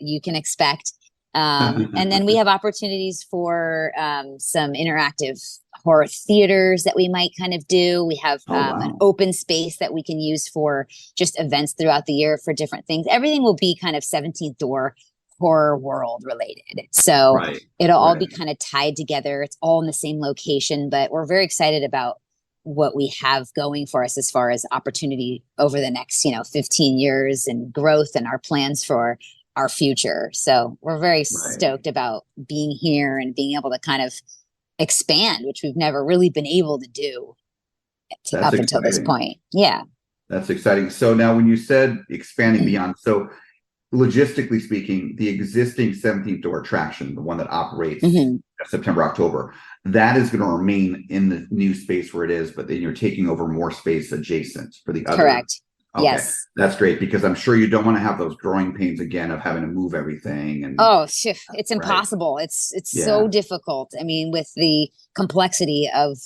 you can expect. And then we have opportunities for some interactive horror theaters that we might kind of do. We have an open space that we can use for just events throughout the year for different things. Everything will be kind of 17th door horror world related. So it'll all be kind of tied together. It's all in the same location, but we're very excited about what we have going for us as far as opportunity over the next, 15 years and growth and our plans for our future. So we're very stoked about being here and being able to kind of expand, which we've never really been able to do up until this point. Yeah. That's exciting. So now when you said expanding beyond, so logistically speaking, the existing 17th door attraction, the one that operates September, October, that is going to remain in the new space where it is, but then you're taking over more space adjacent for the other. Correct. Okay. Yes. That's great, because I'm sure you don't want to have those growing pains again of having to move everything. And it's impossible. It's so difficult. I mean, with the complexity of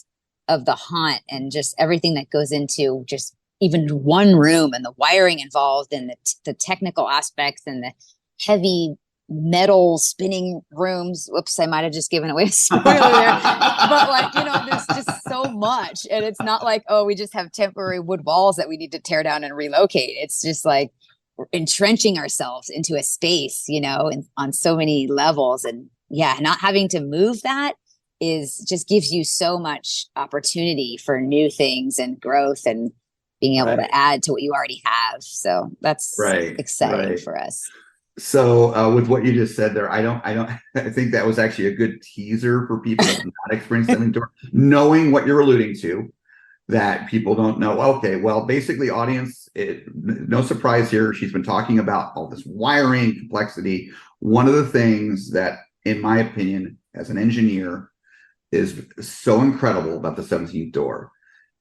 the haunt and just everything that goes into just even one room and the wiring involved and the technical aspects and the heavy metal spinning rooms. Whoops, I might have just given away a spoiler there. But there's just so much. And it's not like, we just have temporary wood walls that we need to tear down and relocate. It's just like we're entrenching ourselves into a space, on so many levels. And not having to move that just gives you so much opportunity for new things and growth and being able to add to what you already have. So that's exciting for us. So with what you just said there, I think that was actually a good teaser for people that have not experienced something, knowing what you're alluding to, that people don't know. Okay, well, basically, audience, no surprise here. She's been talking about all this wiring complexity. One of the things that, in my opinion, as an engineer, is so incredible about the 17th door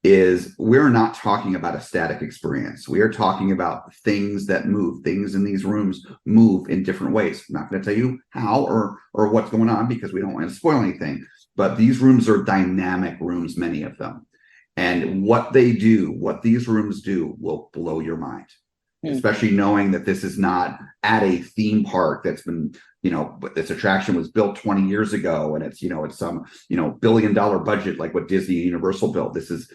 is we're not talking about a static experience. We are talking about things that move. Things in these rooms move in different ways. I'm not going to tell you how or what's going on because we don't want to spoil anything. But these rooms are dynamic rooms, many of them. And what these rooms do will blow your mind. Especially knowing that this is not at a theme park that's been, but this attraction was built 20 years ago and it's some, $1 billion budget like what Disney and Universal built. This is,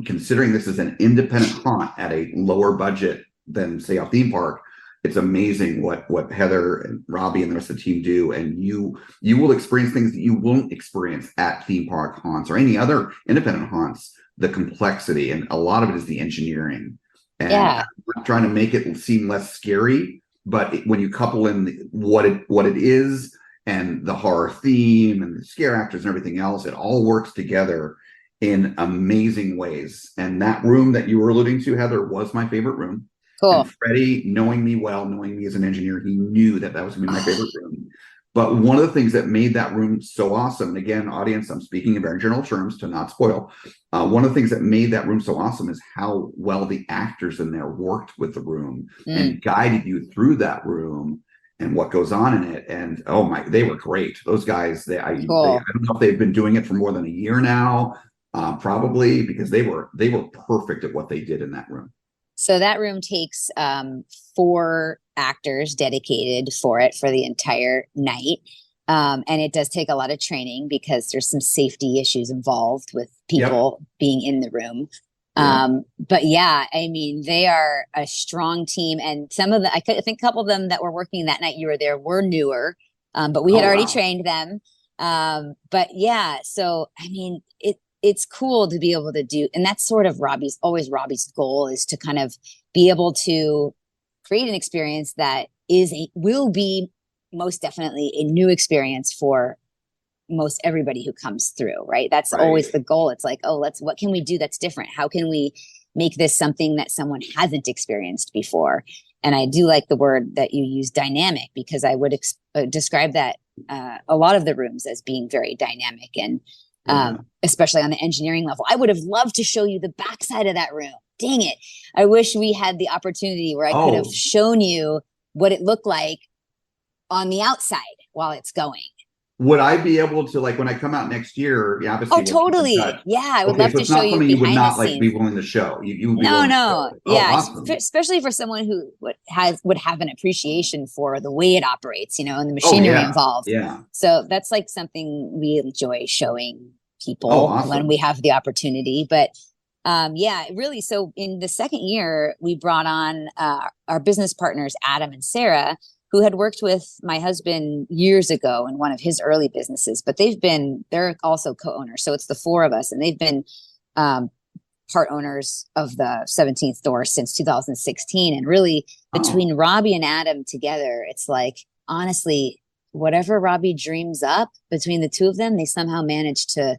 considering this is an independent haunt at a lower budget than, say, a theme park, it's amazing what Heather and Robbie and the rest of the team do. And you will experience things that you won't experience at theme park haunts or any other independent haunts, the complexity. And a lot of it is the engineering. And I'm not trying to make it seem less scary, but when you couple in what it is and the horror theme and the scare actors and everything else, it all works together in amazing ways. And that room that you were alluding to, Heather, was my favorite room. Cool. And Freddie, knowing me as an engineer, he knew that was going to be my favorite room. But one of the things that made that room so awesome, and again, audience, I'm speaking in very general terms to not spoil. One of the things that made that room so awesome is how well the actors in there worked with the room and guided you through that room and what goes on in it. And they were great. Those guys, I don't know if they've been doing it for more than a year now, probably, because they were perfect at what they did in that room. So that room takes 4 actors dedicated for it for the entire night. And it does take a lot of training because there's some safety issues involved with people being in the room. But I mean, they are a strong team. And some of I think a couple of them that were working that night you were there were newer, but we had already trained them. So, I mean, it's cool to be able to do, and that's sort of Robbie's goal, is to kind of be able to create an experience that will be most definitely a new experience for most everybody who comes through, right? That's always the goal. It's like, what can we do that's different? How can we make this something that someone hasn't experienced before? And I do like the word that you use, dynamic, because I would describe that a lot of the rooms as being very dynamic. And especially on the engineering level. I would have loved to show you the backside of that room. Dang it. I wish we had the opportunity where I could have shown you what it looked like on the outside while it's going. Would I be able to, like, when I come out next year? Yeah, obviously. Oh, totally. Yeah, I would love to show you behind you would not the like scenes. be willing to show. You would be No. Yeah, awesome. especially for someone who would have an appreciation for the way it operates, and the machinery involved. Yeah. So that's like something we enjoy showing people awesome. when we have the opportunity. But really. So in the second year, we brought on our business partners, Adam and Sarah, who had worked with my husband years ago in one of his early businesses, but they're also co-owners. So it's the four of us, and they've been part owners of the 17th door since 2016. And really between Robbie and Adam together, it's like, honestly, whatever Robbie dreams up between the two of them, they somehow manage to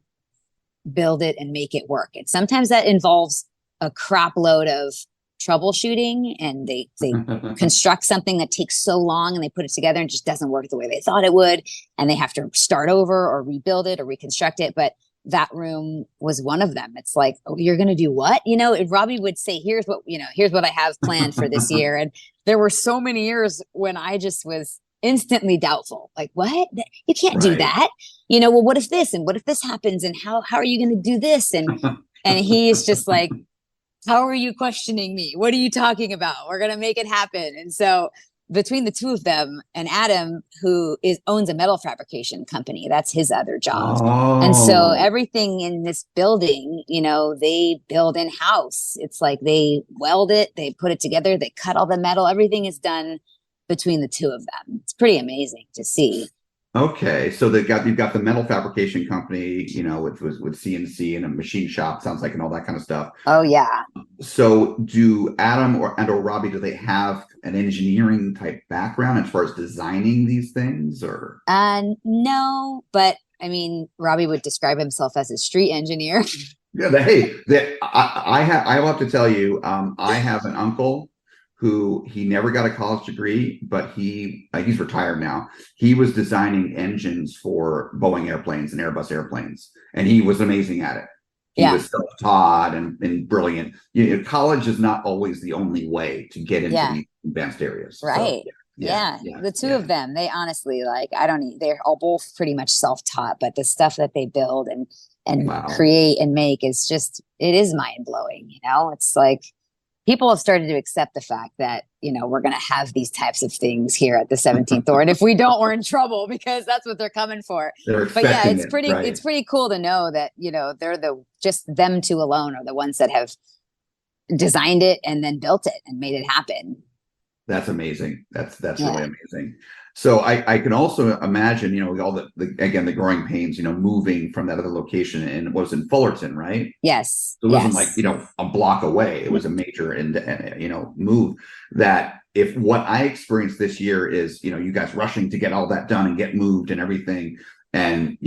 build it and make it work. And sometimes that involves a crap load of troubleshooting, and they construct something that takes so long, and they put it together and it just doesn't work the way they thought it would, and they have to start over or rebuild it or reconstruct it. But that room was one of them. It's like, oh, you're going to do what? Robbie would say, here's what I have planned for this year. And there were so many years when I just was instantly doubtful. Like, what? You can't do that. Well, what if this, and what if this happens, and how are you going to do this? And he's just like, how are you questioning me? What are you talking about? We're going to make it happen. And so between the two of them, and Adam, who owns a metal fabrication company, that's his other job. And so everything in this building, they build in house. It's like they weld it, they put it together, they cut all the metal. Everything is done between the two of them. It's pretty amazing to see. Okay, so you've got the metal fabrication company, with CNC and a machine shop, sounds like, and all that kind of stuff. Oh yeah. So do Adam or Robbie, do they have an engineering type background as far as designing these things, or? No, but I mean, Robbie would describe himself as a street engineer. Yeah, I have to tell you, I have an uncle who he never got a college degree, but he's retired now. He was designing engines for Boeing airplanes and Airbus airplanes, and he was amazing at it. He was self-taught and brilliant. College is not always the only way to get into these advanced areas. Right. So, yeah. The two of them, they honestly, they're all both pretty much self-taught, but the stuff that they build and create and make is it is mind blowing. It's like, people have started to accept the fact that, we're going to have these types of things here at the 17th door. And if we don't, we're in trouble, because that's what they're coming for. But yeah, it's pretty cool to know that, they're just them two alone are the ones that have designed it and then built it and made it happen. That's amazing. That's really amazing. So I can also imagine, all the growing pains, moving from that other location, and it was in Fullerton, right? Yes. So it wasn't like, a block away. It was a major, move that if what I experienced this year is, you guys rushing to get all that done and get moved and everything. And,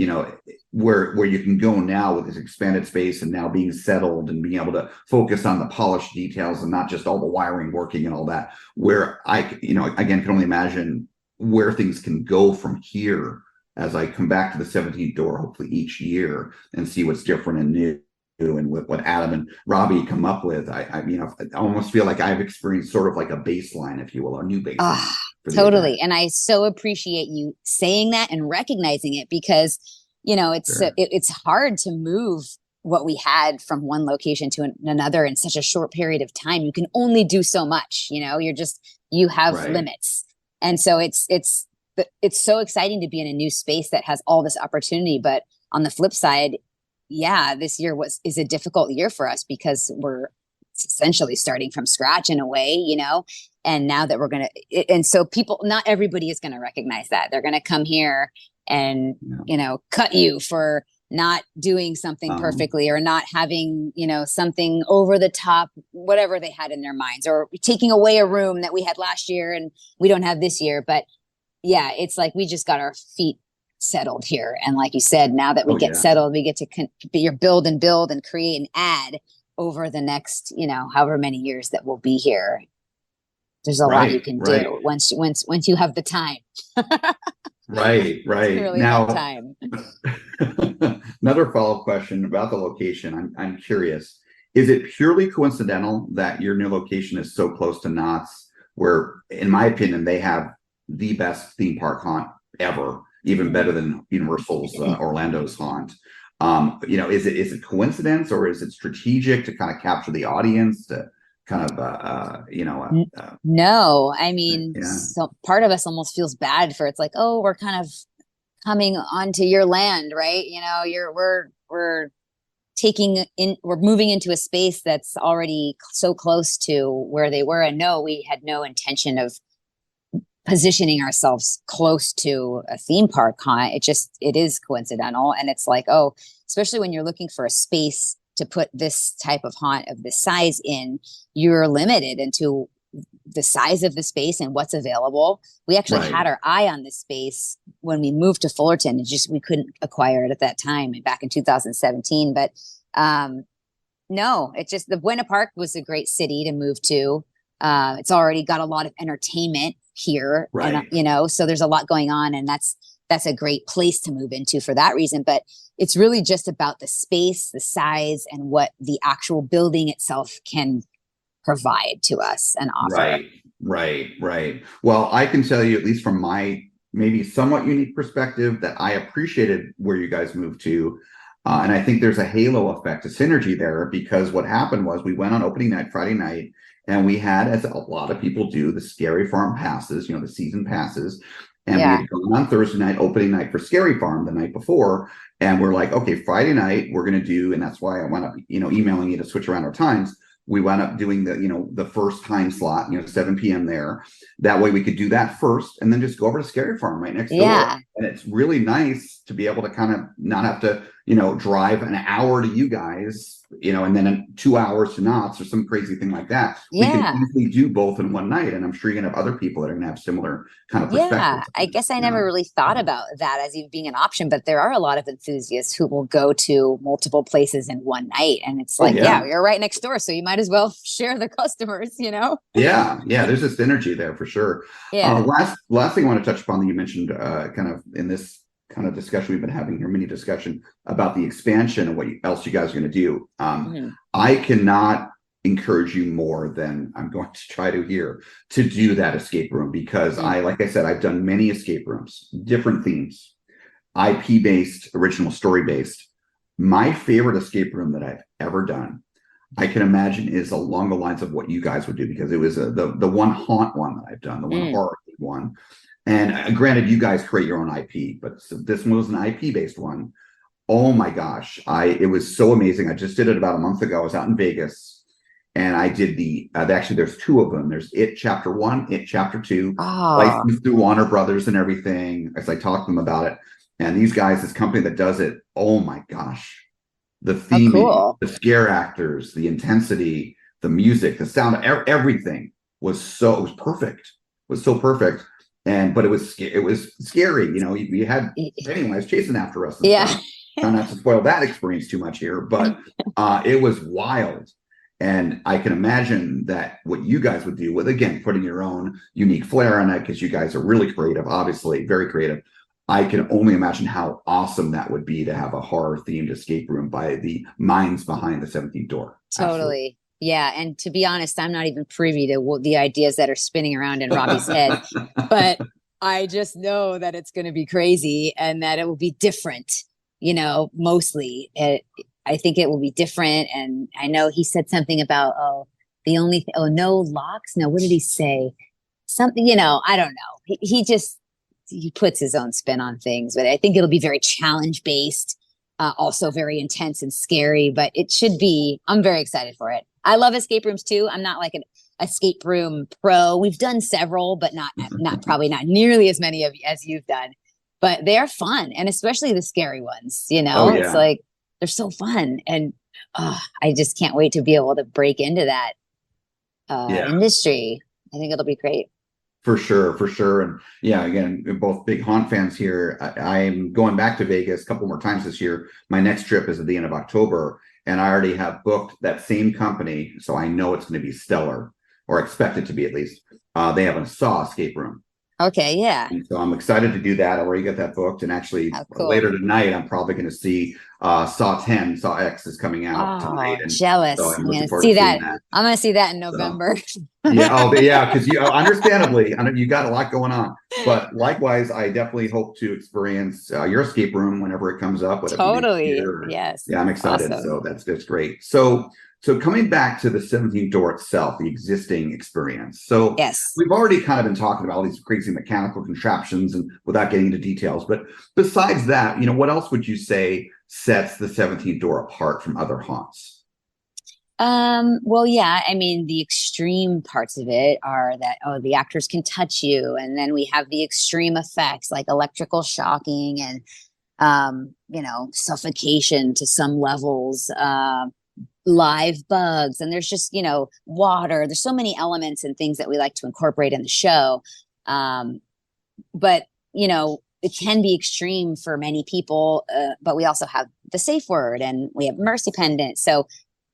where you can go now with this expanded space and now being settled and being able to focus on the polished details and not just all the wiring working and all that, where I, again, can only imagine where things can go from here as I come back to the 17th door, hopefully each year, and see what's different and new, and with what Adam and Robbie come up with. I almost feel like I've experienced sort of like a baseline, if you will, a new baseline. Totally. And I so appreciate you saying that and recognizing it, because, it's hard to move what we had from one location to another in such a short period of time. You can only do so much, you have limits. And so it's so exciting to be in a new space that has all this opportunity. But on the flip side, this year is a difficult year for us, because we're essentially starting from scratch in a way, and now that and so not everybody is going to recognize that. They're going to come here and, cut you for not doing something perfectly, or not having, something over the top, whatever they had in their minds, or taking away a room that we had last year and we don't have this year. But yeah, it's like, we just got our feet settled here. And like you said, now that we get settled, we get to build and create and add over the next, however many years that we'll be here. There's a lot you can do once you have the time. Right. It's really Now, time. Another follow-up question about the location. I'm curious. Is it purely coincidental that your new location is so close to Knott's, where, in my opinion, they have the best theme park haunt ever, even better than Universal's Orlando's haunt? Is it coincidence, or is it strategic to kind of capture the audience, to kind of No, I mean, yeah. so part of us almost feels bad for, it's like, oh, we're kind of coming onto your land, right? We're moving into a space that's already so close to where they were. And no, we had no intention of positioning ourselves close to a theme park haunt. It is coincidental. And it's like, oh, especially when you're looking for a space to put this type of haunt of this size in, you're limited into the size of the space and what's available. We actually had our eye on this space when we moved to Fullerton. We couldn't acquire it at that time, back in 2017. But no, it's just, the Buena Park was a great city to move to. It's already got a lot of entertainment here, right? And so there's a lot going on, and that's a great place to move into for that reason. But it's really just about the space, the size, and what the actual building itself can provide to us and offer. Right. Well, I can tell you, at least from my maybe somewhat unique perspective, that I appreciated where you guys moved to. And I think there's a halo effect, a synergy there, because what happened was we went on opening night, Friday night, and we had, as a lot of people do, the Scary Farm passes, the season passes. And we had gone on Thursday night, opening night for Scary Farm the night before. And we're like, okay, Friday night, we're going to do, and that's why I went up, emailing you to switch around our times. We wound up doing the first time slot, 7 p.m. there. That way we could do that first and then just go over to Scary Farm right next door. And it's really nice to be able to kind of not have to, drive an hour to you guys, and then 2 hours to Knott's or some crazy thing like that. We can easily do both in one night. And I'm sure you're going to have other people that are going to have similar kind of perspectives. Yeah, I guess I never really thought about that as even being an option, but there are a lot of enthusiasts who will go to multiple places in one night. And it's like, you're right next door, so you might as well share the customers, Yeah, there's a synergy there for sure. Last thing I want to touch upon that you mentioned kind of in this kind of discussion we've been having here, mini discussion about the expansion and what else you guys are going to do. I cannot encourage you more than I'm going to try to here to do that escape room, because like I said, I've done many escape rooms, different themes, IP based, original story based. My favorite escape room that I've ever done, I can imagine, is along the lines of what you guys would do, because it was the one haunt one that I've done, the one horror one. And granted, you guys create your own IP, but this one was an IP based one. Oh my gosh, it was so amazing. I just did it about a month ago. I was out in Vegas, and I did actually there's two of them. There's It Chapter 1, It Chapter 2, licensed through Warner Brothers and everything, as I talked to them about it. And these guys, this company that does it, oh my gosh, the theming, the scare actors, the intensity, the music, the sound, everything was perfect. It was so perfect. But it was scary. You had Pennywise chasing after us. Trying not to spoil that experience too much here, but it was wild. And I can imagine that what you guys would do with, again, putting your own unique flair on it, because you guys are really creative, obviously very creative. I can only imagine how awesome that would be to have a horror themed escape room by the minds behind the 17th Door. Totally. Absolutely. Yeah. And to be honest, I'm not even privy to the ideas that are spinning around in Robbie's head, but I just know that it's going to be crazy and that it will be different, mostly. I think it will be different. And I know he said something about, no locks. No, what did he say? Something, I don't know. He puts his own spin on things, but I think it'll be very challenge based. Also very intense and scary, but it should be. I'm very excited for it. I love escape rooms too. I'm not like an escape room pro. We've done several, but not probably not nearly as many as you've done. But they are fun, and especially the scary ones. It's like they're so fun, and I just can't wait to be able to break into that industry. I think it'll be great. For sure. And again, we're both big haunt fans here. I'm going back to Vegas a couple more times this year. My next trip is at the end of October, and I already have booked that same company, so I know it's going to be stellar, or expect it to be at least. They have a Saw escape room. Okay, yeah. And so I'm excited to do that. I already got that booked. And actually, Oh, cool. later tonight, I'm probably going to see Saw 10. Saw X is coming out Oh, tonight. And jealous. so I'm I'm looking gonna forward see to seeing that. that. I'm gonna see that in So, November. yeah. Oh, yeah. Because you understandably, I know you got a lot going on. But likewise, I definitely hope to experience your escape room whenever it comes up, whatever next Totally. year. Yes. Yeah, I'm excited. Awesome. So that's great. So coming back to the 17th door itself, the existing experience. So Yes. we've already kind of been talking about all these crazy mechanical contraptions and without getting into details. But besides that, what else would you say sets the 17th door apart from other haunts? Well, yeah, I mean, the extreme parts of it are that, the actors can touch you. And then we have the extreme effects like electrical shocking and, suffocation to some levels, live bugs. And there's just, water. There's so many elements and things that we like to incorporate in the show. But, it can be extreme for many people. But we also have the safe word and we have mercy pendant. So,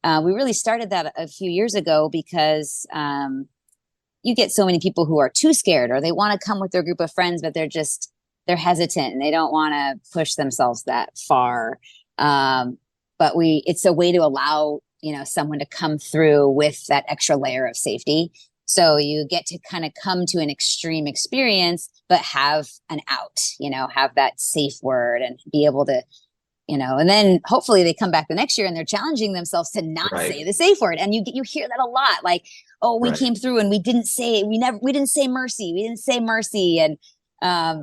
we really started that a few years ago because you get so many people who are too scared or they want to come with their group of friends, but they're hesitant and they don't want to push themselves that far. But it's a way to allow, someone to come through with that extra layer of safety. So you get to kind of come to an extreme experience, but have an out, have that safe word and be able to, and then hopefully they come back the next year and they're challenging themselves to not say the safe word. And you hear that a lot, like, oh, we came through and we didn't say mercy. We didn't say mercy. And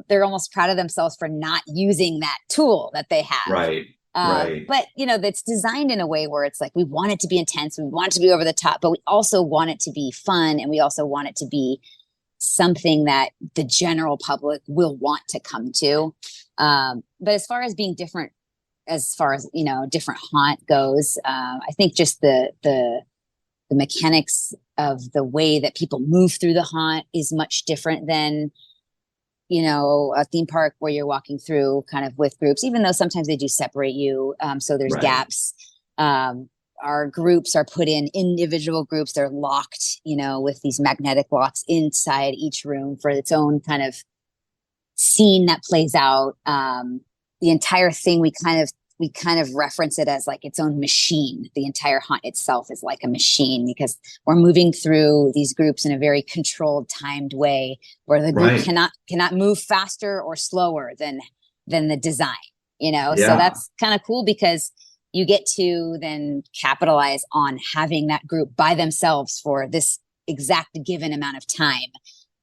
they're almost proud of themselves for not using that tool that they have. Right. But that's designed in a way where it's like, we want it to be intense. We want it to be over the top, but we also want it to be fun. And we also want it to be something that the general public will want to come to. But as far as being different, different haunt goes, I think just the mechanics of the way that people move through the haunt is much different than, a theme park where you're walking through kind of with groups, even though sometimes they do separate you. So there's gaps. Our groups are put in individual groups. They're locked, with these magnetic locks inside each room for its own kind of scene that plays out. The entire thing, we kind of reference it as like its own machine. The entire haunt itself is like a machine because we're moving through these groups in a very controlled, timed way where the group cannot move faster or slower than the design, So that's kind of cool because you get to then capitalize on having that group by themselves for this exact given amount of time.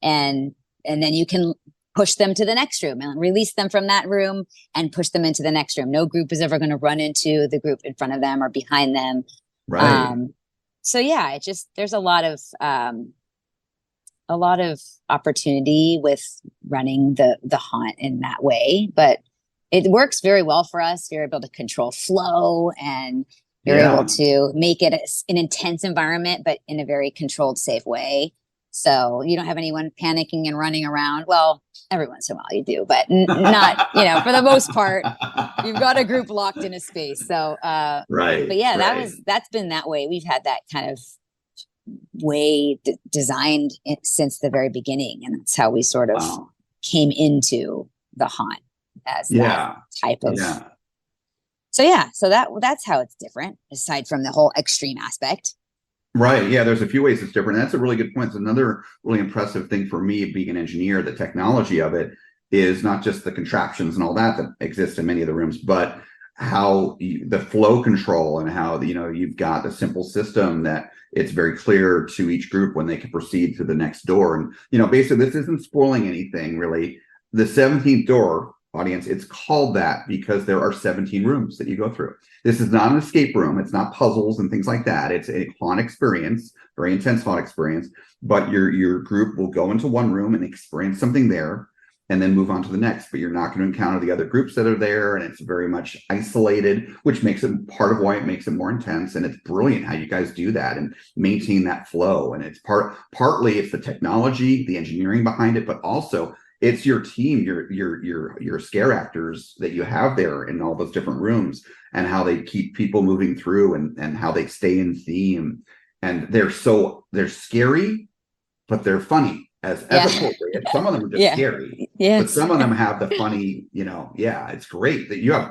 And then you can push them to the next room and release them from that room and push them into the next room. No group is ever going to run into the group in front of them or behind them. So yeah, there's a lot of opportunity with running the haunt in that way, but it works very well for us. You're able to control flow and you're able to make it an intense environment, but in a very controlled, safe way. So you don't have anyone panicking and running around. Well, every once in a while you do, but not, for the most part, you've got a group locked in a space. So, but yeah, that's been that way. We've had that kind of way designed since the very beginning. And that's how we sort of came into the haunt as that type of. So that's how it's different aside from the whole extreme aspect. Right. Yeah, there's a few ways it's different. And that's a really good point. It's another really impressive thing for me being an engineer. The technology of it is not just the contraptions and all that exist in many of the rooms, but how the flow control and how, you've got a simple system that it's very clear to each group when they can proceed to the next door. And, basically this isn't spoiling anything really. The 17th door, audience, it's called that because there are 17 rooms that you go through. This is not an escape room. It's not puzzles and things like that. It's a haunt experience, very intense haunt experience. But your group will go into one room and experience something there and then move on to the next. But you're not going to encounter the other groups that are there. And it's very much isolated, which makes it part of why it makes it more intense. And it's brilliant how you guys do that and maintain that flow. And it's partly it's the technology, the engineering behind it, but also it's your team, your scare actors that you have there in all those different rooms and how they keep people moving through and how they stay in theme. And they're scary, but they're funny as Yeah. appropriate. Some of them are just Yeah. scary, Yes. but some of them have the funny, it's great that you have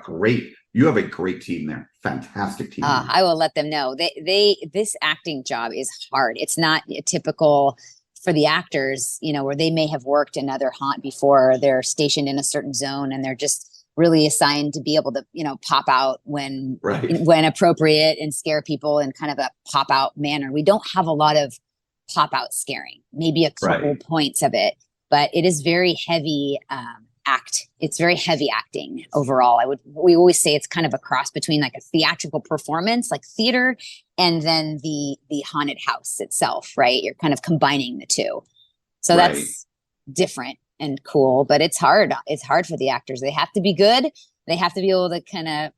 a great team there. Fantastic team. There. I will let them know. This acting job is hard. It's not typical for the actors, where they may have worked another haunt before. They're stationed in a certain zone and they're just really assigned to be able to, pop out when appropriate and scare people in kind of a pop out manner. We don't have a lot of pop out scaring, maybe a couple points of it, but it is very heavy it's very heavy acting overall. We always say it's kind of a cross between like a theatrical performance, like theater, and then the haunted house itself, right? You're kind of combining the two. So that's different and cool, but it's hard. It's hard for the actors. They have to be good. They have to be able to kind of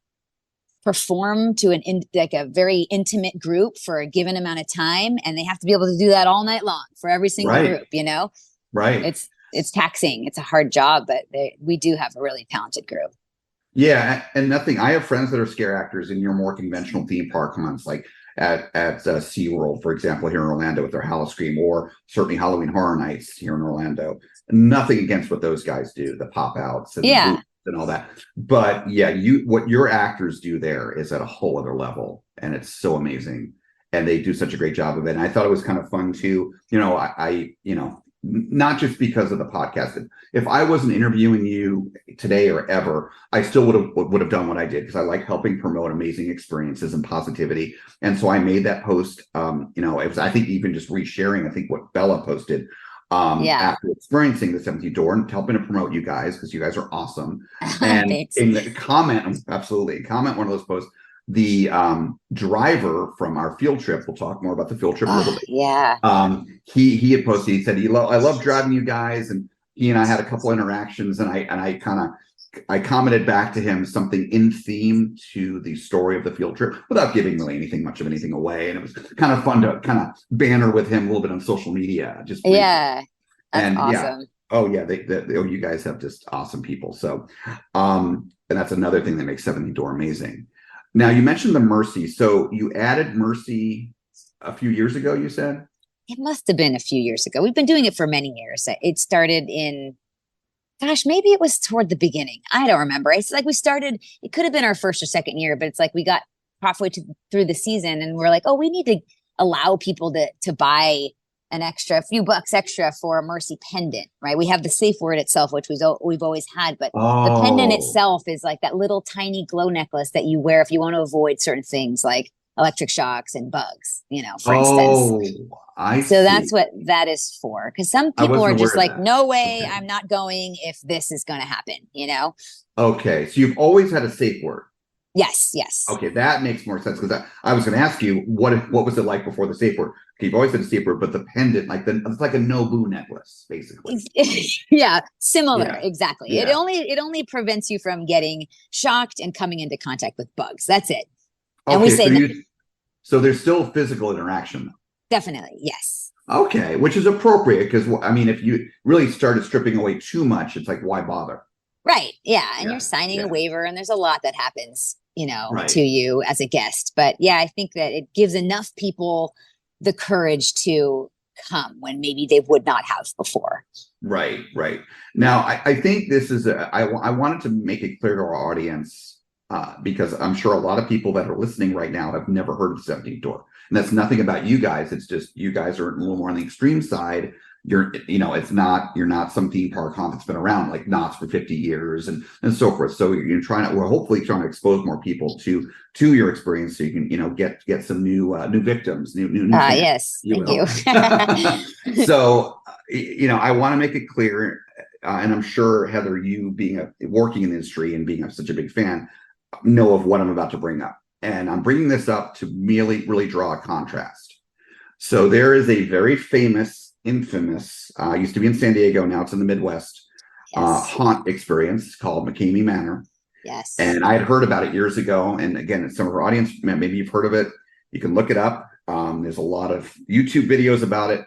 perform to a very intimate group for a given amount of time. And they have to be able to do that all night long for every single group, Right. It's taxing. It's a hard job, but we do have a really talented group. Yeah, and I have friends that are scare actors in your more conventional theme park haunts, like at SeaWorld, for example, here in Orlando with their Halloween, or certainly Halloween Horror Nights here in Orlando. Nothing against what those guys do, the pop outs and the booths and all that. But what your actors do there is at a whole other level, and it's so amazing. And they do such a great job of it. And I thought it was kind of fun too. Not just because of the podcast. If I wasn't interviewing you today or ever, I still would have done what I did, because I like helping promote amazing experiences and positivity. And so I made that post. It was, I think, even just resharing, I think, what Bella posted after experiencing the 17th door and helping to promote you guys, because you guys are awesome. And in the comment, one of those posts, the driver from our field trip, we'll talk more about the field trip a little bit. He had posted, he said, I love driving you guys, and he and I had a couple interactions, and I commented back to him something in theme to the story of the field trip without giving really much of anything away. And it was kind of fun to kind of banter with him a little bit on social media. That's awesome. You guys have just awesome people. So, and that's another thing that makes 17th Door amazing. Now, you mentioned the Mercy. So you added Mercy a few years ago, you said? It must have been a few years ago. We've been doing it for many years. It started maybe it was toward the beginning. I don't remember. It's like we started, it could have been our first or second year, but it's like we got halfway through the season and we're like, we need to allow people to buy a few bucks extra for a Mercy pendant, right? We have the safe word itself, which we've always had, but the pendant itself is like that little tiny glow necklace that you wear if you want to avoid certain things like electric shocks and bugs, for instance. So that's what that is for. Because some people are just like, no way, I'm not going if this is going to happen, Okay. So you've always had a safe word. Yes. Okay, that makes more sense, because I was going to ask you what was it like before the safe word? Okay, you've always had a safe word, but the pendant, it's like a Nobu necklace, basically. Similar, exactly. Yeah. It only prevents you from getting shocked and coming into contact with bugs. That's it. And we say so there's still physical interaction, though. Definitely, yes. Okay, which is appropriate, because if you really started stripping away too much, it's like, why bother? Right. Yeah. And you're signing a waiver, and there's a lot that happens, to you as a guest. But I think that it gives enough people the courage to come when maybe they would not have before. Right. Now, I think this is I wanted to make it clear to our audience, because I'm sure a lot of people that are listening right now have never heard of the 17th Door. And that's nothing about you guys. It's just you guys are a little more on the extreme side. You're not some theme park haunt that's been around like Knott's for 50 years and so forth. So we're hopefully trying to expose more people to your experience, so you can get some new victims, new fans, yes, thank you. So I want to make it clear, and I'm sure Heather, you working in the industry and being such a big fan, know of what I'm about to bring up, and I'm bringing this up to really draw a contrast. So there is a very infamous, used to be in San Diego, now it's in the Midwest, haunt experience called McCamey Manor. Yes. And I had heard about it years ago. And again, some of our audience, maybe you've heard of it. You can look it up. There's a lot of YouTube videos about it.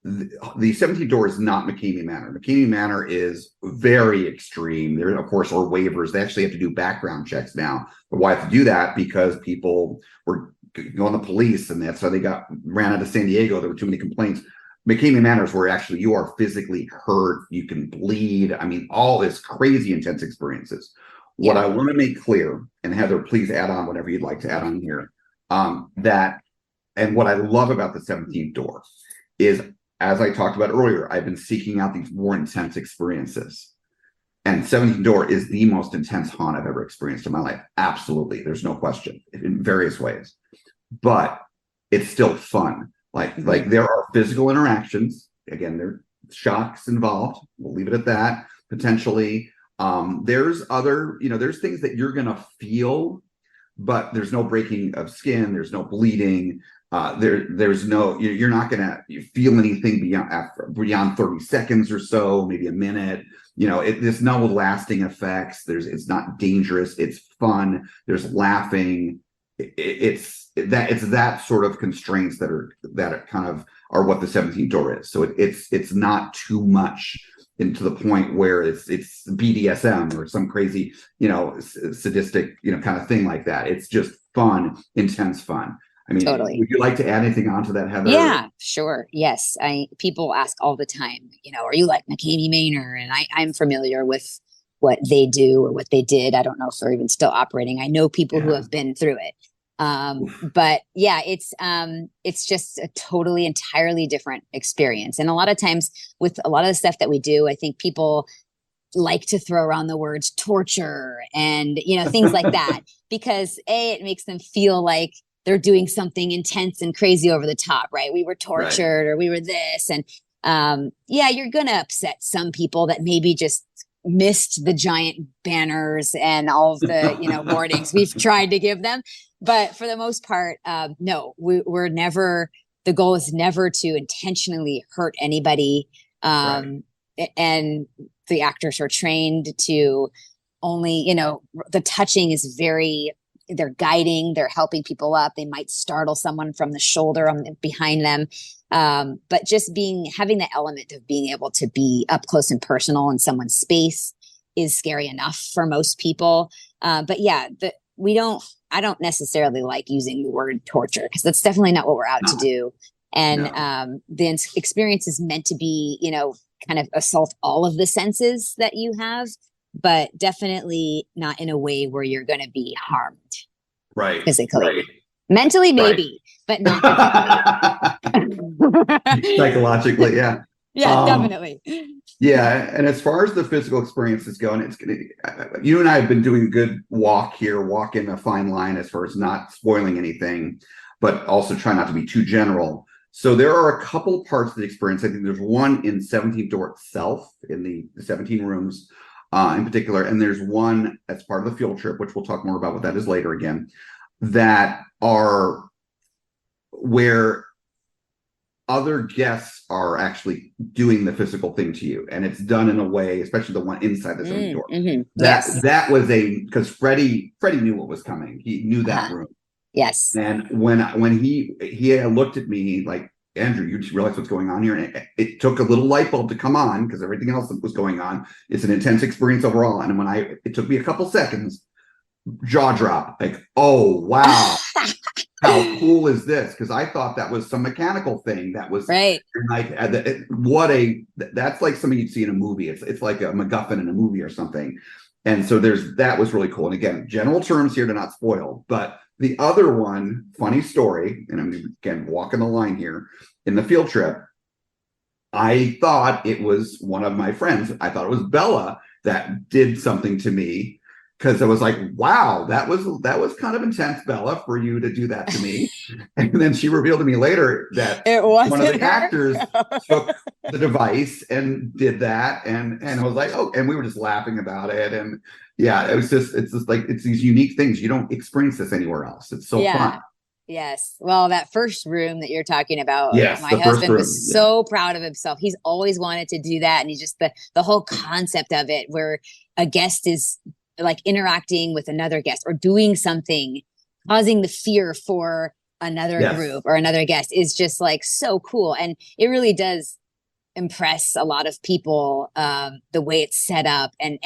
The 17th Door is not McCamey Manor. McCamey Manor is very extreme. There, of course, are waivers. They actually have to do background checks now. But why have to do that? Because people were going to police, and that's how they ran out of San Diego. There were too many complaints. McCamey Manor is where actually you are physically hurt, you can bleed. I mean, all this crazy intense experiences. What I want to make clear, and Heather, please add on whatever you'd like to add on here, that, and what I love about the 17th door is, as I talked about earlier, I've been seeking out these more intense experiences. And 17th door is the most intense haunt I've ever experienced in my life. Absolutely. There's no question, in various ways. But it's still fun. Like there are physical interactions. Again, there are shocks involved. We'll leave it at that, potentially. There's other, there's things that you're going to feel, but there's no breaking of skin. There's no bleeding. There's no, you're not going to feel anything beyond 30 seconds or so, maybe a minute. There's no lasting effects. It's not dangerous. It's fun. There's laughing. It's that sort of constraints that kind of are what the 17th door is. So it's not too much into the point where it's BDSM or some crazy, sadistic, kind of thing like that. It's just fun, intense fun. I mean, totally. Would you like to add anything onto that, Heather? Yeah, sure. Yes. People ask all the time, are you like McCamey Manor? And I'm familiar with what they do or what they did. I don't know if they're even still operating. I know people who have been through it. But yeah, it's just a totally entirely different experience. And a lot of times with a lot of the stuff that we do, I think people like to throw around the words torture and, things like that, because it makes them feel like they're doing something intense and crazy over the top, right? We were tortured or we were this. And you're going to upset some people that maybe just missed the giant banners and all of the, warnings we've tried to give them. But for the most part, no, we're never, the goal is never to intentionally hurt anybody. And the actors are trained to only, the touching is they're guiding, they're helping people up. They might startle someone from the shoulder behind them. But just having the element of being able to be up close and personal in someone's space is scary enough for most people. But yeah, I don't necessarily like using the word torture because that's definitely not what we're out to do. And the experience is meant to be, kind of assault all of the senses that you have, but definitely not in a way where you're going to be harmed. Right. Physically. Right. Mentally, maybe, but not physically. Psychologically, yeah. Yeah, definitely. Yeah, and as far as the physical experiences go, and you and I have been doing a good walking a fine line as far as not spoiling anything, but also try not to be too general. So there are a couple parts of the experience. I think there's one in 17th door itself, in the 17 rooms in particular, and there's one that's part of the field trip, which we'll talk more about what that is later again, that are where other guests are actually doing the physical thing to you, and it's done in a way, especially the one inside the 17th door. That was because Freddie knew what was coming. He knew that room. Yes. And when he looked at me like, Andrew, you just realize what's going on here? And it took a little light bulb to come on because everything else that was going on. It's an intense experience overall. And it took me a couple seconds, jaw drop, like, oh, wow. How cool is this? Because I thought that was some mechanical thing that was right. Like that's like something you'd see in a movie. It's like a MacGuffin in a movie or something. And so that was really cool. And again, general terms here to not spoil, but the other one, funny story, and I'm again walking the line here, in the field trip, I thought it was one of my friends. I thought it was Bella that did something to me, because I was like, wow, that was kind of intense, Bella, for you to do that to me. And then she revealed to me later that one of the actors took the device and did that. And I was like, oh, and we were just laughing about it. And yeah, it's just like, it's these unique things. You don't experience this anywhere else. It's so fun. Yes. Well, that first room that you're talking about, yes, my husband was so proud of himself. He's always wanted to do that. And he's just the whole concept of it, where a guest is like interacting with another guest or doing something, causing the fear for another group or another guest, is just like so cool. And it really does impress a lot of people, the way it's set up, and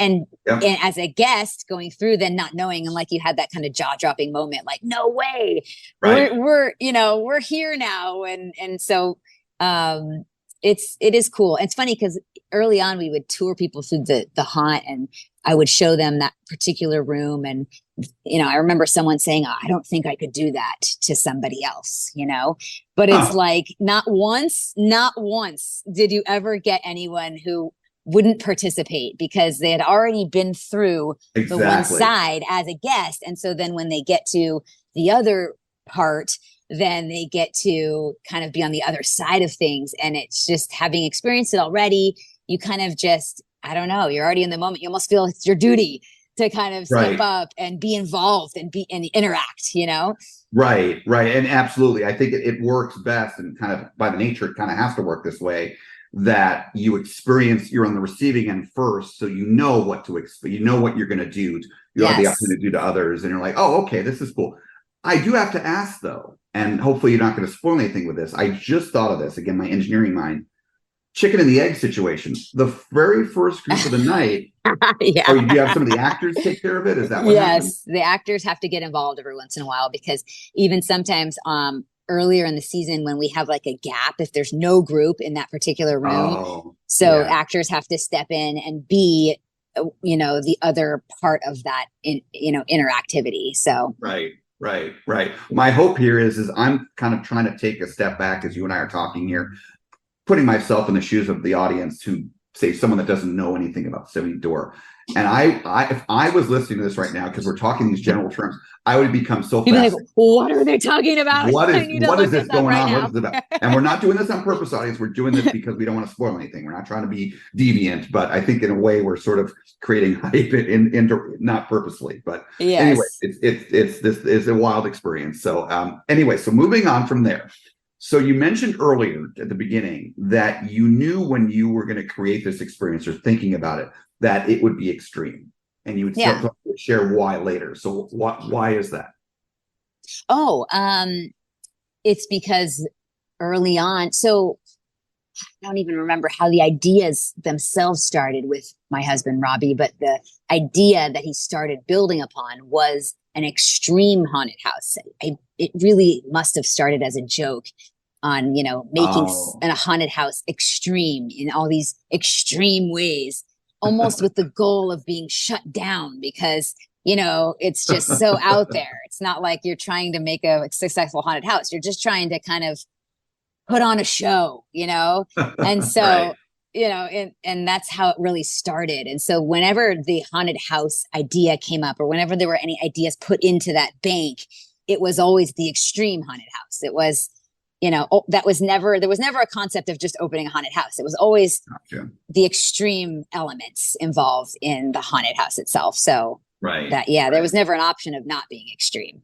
as a guest going through, then not knowing, and like you had that kind of jaw-dropping moment, like, no way, right. we're here now, and so it is cool. It's funny because early on we would tour people through the haunt, and I would show them that particular room. And, I remember someone saying, oh, I don't think I could do that to somebody else, but it's like not once did you ever get anyone who wouldn't participate because they had already been through the one side as a guest. And so then when they get to the other part, then they get to kind of be on the other side of things. And it's just having experienced it already, you kind of just, I don't know, you're already in the moment. You almost feel it's your duty to kind of step up and be involved and interact, Right. And absolutely. I think it works best, and kind of by the nature, it kind of has to work this way, that you're on the receiving end first. So you know what to expect, you know what you're going to do. You have the opportunity to do to others, and you're like, oh, okay, this is cool. I do have to ask though, and hopefully you're not going to spoil anything with this. I just thought of this again, my engineering mind. Chicken and the egg situation. The very first group of the night. Yeah. Or do you have some of the actors take care of it? Is that what happens? The actors have to get involved every once in a while, because even sometimes earlier in the season when we have like a gap, if there's no group in that particular room, actors have to step in and be the other part of that interactivity. So Right. My hope here is I'm kind of trying to take a step back as you and I are talking here, putting myself in the shoes of the audience, who say someone that doesn't know anything about 70 Door. And if I was listening to this right now, because we're talking these general terms, I would become so fascinated. Like, what are they talking about? What is this going on? What is it about? And we're not doing this on purpose, audience. We're doing this because we don't want to spoil anything. We're not trying to be deviant, but I think in a way we're sort of creating hype not purposely. But anyway, it's a wild experience. So so moving on from there. So you mentioned earlier at the beginning that you knew when you were going to create this experience or thinking about it that it would be extreme, and you would share why later. So why is that? It's because early on, so I don't even remember how the ideas themselves started with my husband, Robbie, but the idea that he started building upon was an extreme haunted house. It really must have started as a joke on, making a haunted house extreme in all these extreme ways, almost with the goal of being shut down because, it's just so out there. It's not like you're trying to make a successful haunted house. You're just trying to kind of put on a show, and so, and that's how it really started. And so whenever the haunted house idea came up, or whenever there were any ideas put into that bank, it was always the extreme haunted house. It was, there was never a concept of just opening a haunted house. It was always the extreme elements involved in the haunted house itself. So there was never an option of not being extreme.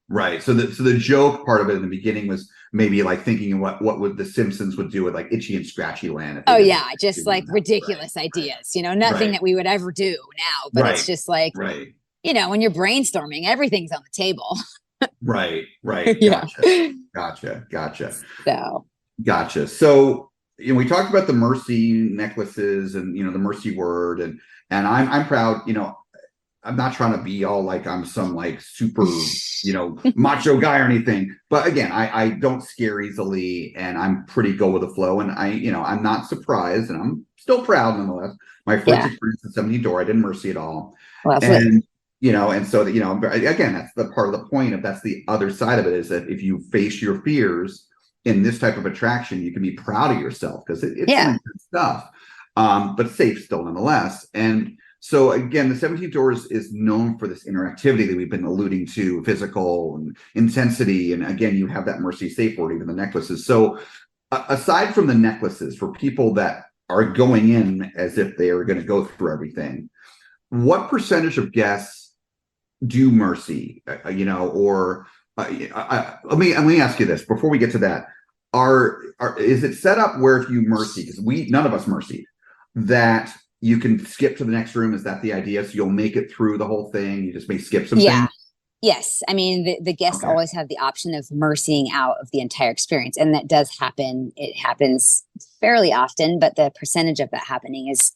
Right. So the joke part of it in the beginning was maybe like thinking what would the Simpsons would do with like Itchy and Scratchy Land. Just like ridiculous ideas, nothing that we would ever do now, but it's just like, when you're brainstorming, everything's on the table. Right. Gotcha. So gotcha. So we talked about the mercy necklaces and the mercy word, and I'm proud. I'm not trying to be all like I'm some like super macho guy or anything, but again, I don't scare easily, and I'm pretty go with the flow, and I'm not surprised, and I'm still proud nonetheless. My first experience at 70 Door, I didn't mercy at all, and so again, that's the part of the point of that's the other side of it, is that if you face your fears in this type of attraction, you can be proud of yourself because it's some good stuff, but safe still nonetheless. And so again, the 17 Doors is known for this interactivity that we've been alluding to, physical and intensity. And again, you have that mercy safe word, even the necklaces. So aside from the necklaces, for people that are going in as if they are going to go through everything, what percentage of guests do mercy, let me ask you this before we get to that. Is it set up where if you mercy, because none of us mercy, that you can skip to the next room? Is that the idea? So you'll make it through the whole thing. You just may skip some things. Yes. I mean, the guests always have the option of mercying out of the entire experience. And that does happen. It happens fairly often, but the percentage of that happening is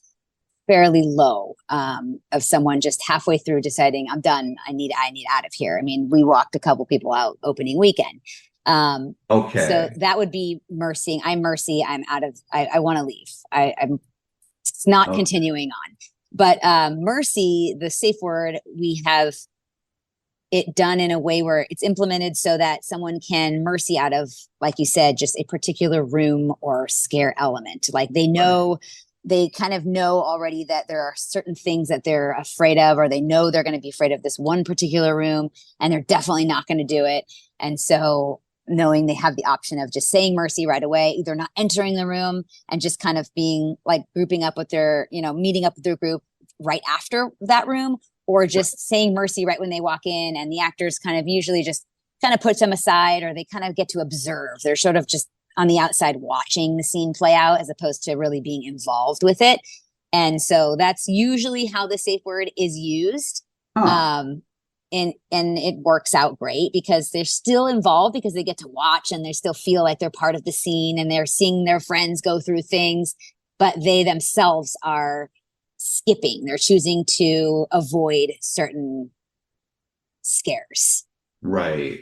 fairly low, of someone just halfway through deciding, I'm done. I need out of here. I mean, we walked a couple people out opening weekend. Okay. So that would be mercy. I'm mercy. I'm out of, I want to leave. I'm it's not Okay. continuing on. But mercy, the safe word, we have it done in a way where it's implemented so that someone can mercy out of, like you said, just a particular room or scare element. Like they know, they kind of know already that there are certain things that they're afraid of, or they know they're going to be afraid of this one particular room, and they're definitely not going to do it. And so knowing they have the option of just saying mercy right away, either not entering the room and just kind of being like grouping up with their, meeting up with their group right after that room, or just saying mercy right when they walk in, and the actors kind of usually just kind of puts them aside, or they kind of get to observe. They're sort of just on the outside watching the scene play out as opposed to really being involved with it. And so that's usually how the safe word is used. And it works out great because they're still involved, because they get to watch and they still feel like they're part of the scene and they're seeing their friends go through things, but they themselves are skipping. They're choosing to avoid certain scares. Right.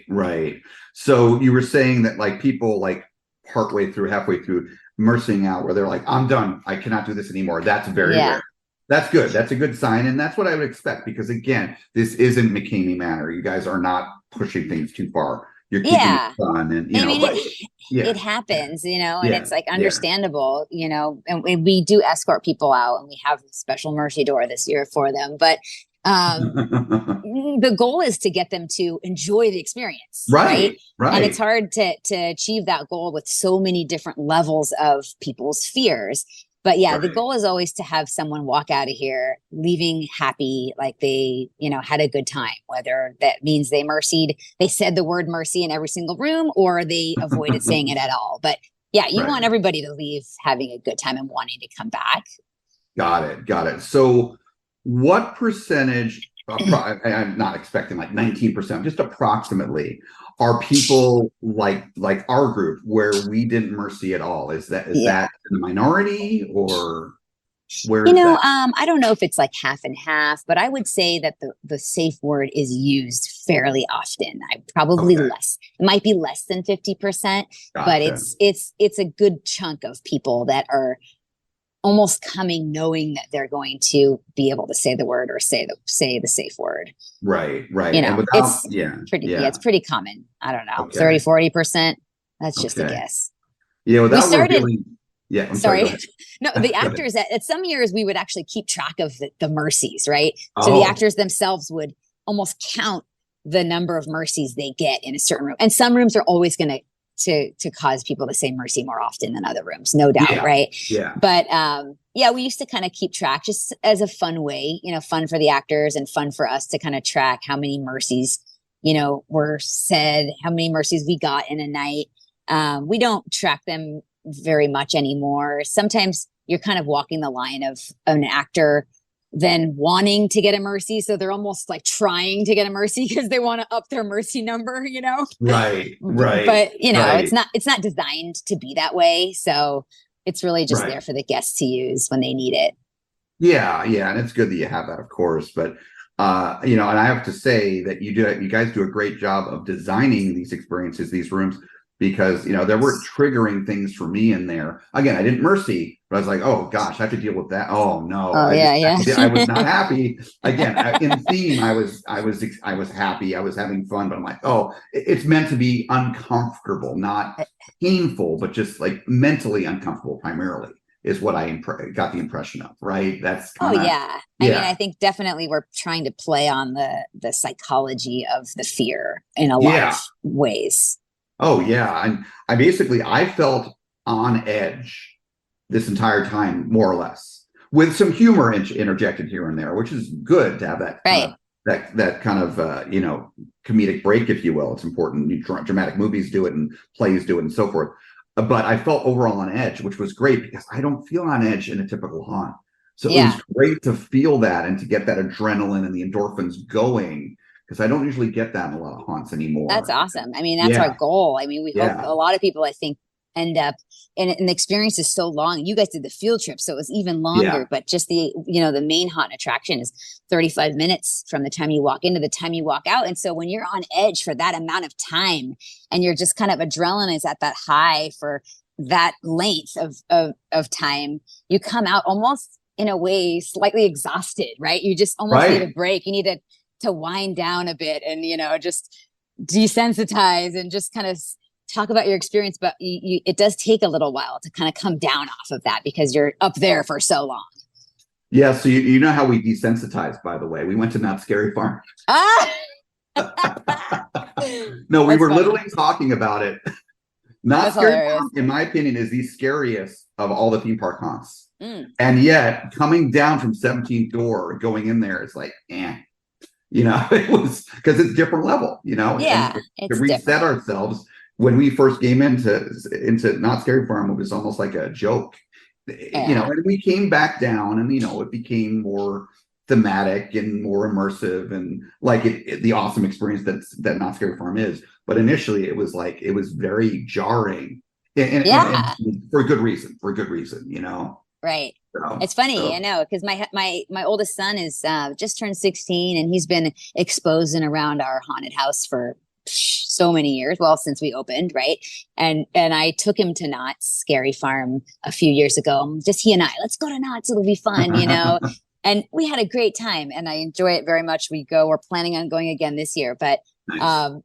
So you were saying that like people like halfway through mercying out where they're like, I'm done. I cannot do this anymore. That's very rare. That's good. That's a good sign. And that's what I would expect, because again, this isn't McKamey Manor. You guys are not pushing things too far. You're keeping it fun, and it happens, and it's like understandable, and we do escort people out, and we have a special mercy door this year for them. But the goal is to get them to enjoy the experience, right? And it's hard to achieve that goal with so many different levels of people's fears. But the goal is always to have someone walk out of here leaving happy, like they, had a good time, whether that means they said the word mercy in every single room, or they avoided saying it at all. But you want everybody to leave having a good time and wanting to come back. Got it. So what percentage, I'm not expecting like 19%, just approximately, are people like our group where we didn't mercy at all? Is that in the minority, or where is that? I don't know if it's like half and half, but I would say that the safe word is used fairly often. Probably less. It might be less than 50%, but it's a good chunk of people that are almost coming knowing that they're going to be able to say the word or say the safe word. Right. It's pretty common. I don't know, 30-40%. That's just a guess. I'm sorry. No, the actors at some years we would actually keep track of the mercies, right? So the actors themselves would almost count the number of mercies they get in a certain room. And some rooms are always going to cause people to say mercy more often than other rooms, no doubt, right? But we used to kind of keep track just as a fun way, fun for the actors and fun for us to kind of track how many mercies, were said, how many mercies we got in a night. We don't track them very much anymore. Sometimes you're kind of walking the line of an actor then wanting to get a mercy, so they're almost like trying to get a mercy because they want to up their mercy number, Right. But it's not designed to be that way, so it's really just there for the guests to use when they need it. And it's good that you have that, of course. But and I have to say that you guys do a great job of designing these experiences, these rooms, because there were triggering things for me in there. Again, I didn't mercy, but I was like, oh gosh, I have to deal with that. Oh no. I was not happy. Again, in theme, I was happy. I was having fun, but I'm like, oh, it's meant to be uncomfortable, not painful, but just like mentally uncomfortable primarily is what I got the impression of, right? That's I mean, I think definitely we're trying to play on the psychology of the fear in a lot of ways. Oh yeah, I felt on edge this entire time, more or less, with some humor interjected here and there, which is good to have that that kind of comedic break, if you will. It's important. Dramatic movies do it, and plays do it, and so forth. But I felt overall on edge, which was great because I don't feel on edge in a typical haunt. So it was great to feel that and to get that adrenaline and the endorphins going, because I don't usually get that in a lot of haunts anymore. That's awesome. I mean, that's our goal. I mean, we hope a lot of people, I think, end up, and the experience is so long. You guys did the field trip, so it was even longer, but just the main haunt attraction is 35 minutes from the time you walk into the time you walk out. And so when you're on edge for that amount of time and you're just kind of adrenaline is at that high for that length of time, you come out almost in a way slightly exhausted, right? You just almost need a break. You need to wind down a bit and, just desensitize and just kind of talk about your experience. But it does take a little while to kind of come down off of that because you're up there for so long. Yeah. So you know how we desensitized, by the way. We went to Not Scary Farm. No, we were funny. Literally talking about it. Not Scary Farm, in my opinion, is the scariest of all the theme park haunts. And yet, coming down from 17th door, going in there, it's like, it was because it's different level, Yeah, and to reset ourselves. When we first came into Not Scary Farm, it was almost like a joke, and we came back down, and it became more thematic and more immersive, and like the awesome experience that Not Scary Farm is. But initially, it was very jarring, and for a good reason. Right. So, it's funny, I know, because my oldest son is just turned 16, and he's been exposed and around our haunted house for so many years, since we opened, right? And I took him to Knott's Scary Farm a few years ago, just he and I. Let's go to Knott's, it'll be fun, And we had a great time, and I enjoy it very much. We're planning on going again this year, but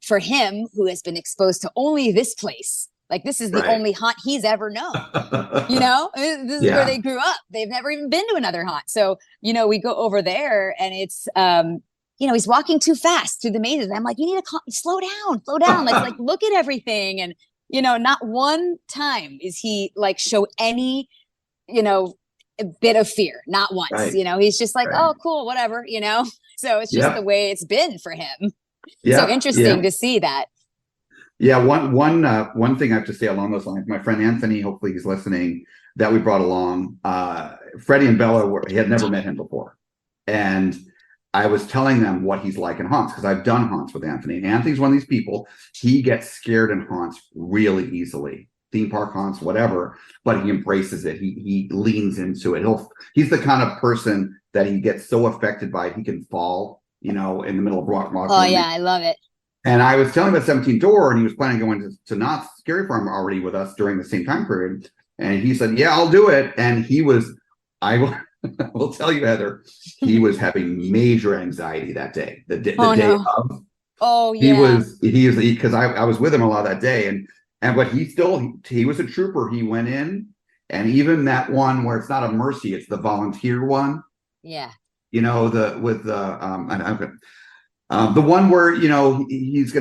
for him, who has been exposed to only this place, like this is the only haunt he's ever known, this is where they grew up. They've never even been to another haunt. So, we go over there and it's, he's walking too fast through the mazes. And I'm like, you need to slow down. Like look at everything. And, not one time is he like show any, a bit of fear, not once, he's just like, oh, cool, whatever, so it's just the way it's been for him. So interesting to see that. Yeah, one thing I have to say along those lines, my friend Anthony, hopefully he's listening, that we brought along, Freddie and Bella, he had never met him before. And I was telling them what he's like in haunts, because I've done haunts with Anthony. And Anthony's one of these people, he gets scared in haunts really easily. Theme park haunts, whatever, but he embraces it. He leans into it. He's the kind of person that he gets so affected by, he can fall, in the middle of rock. Oh, yeah, I love it. And I was telling him about 17th door, and he was planning on going to Knott's Scary Farm already with us during the same time period. And he said, yeah, I'll do it. And I will tell you, Heather, he was having major anxiety that day. The day of. Oh, yeah. Because I was with him a lot that day. But he was a trooper. He went in, and even that one where it's not a mercy, it's the volunteer one. Yeah. The one where it's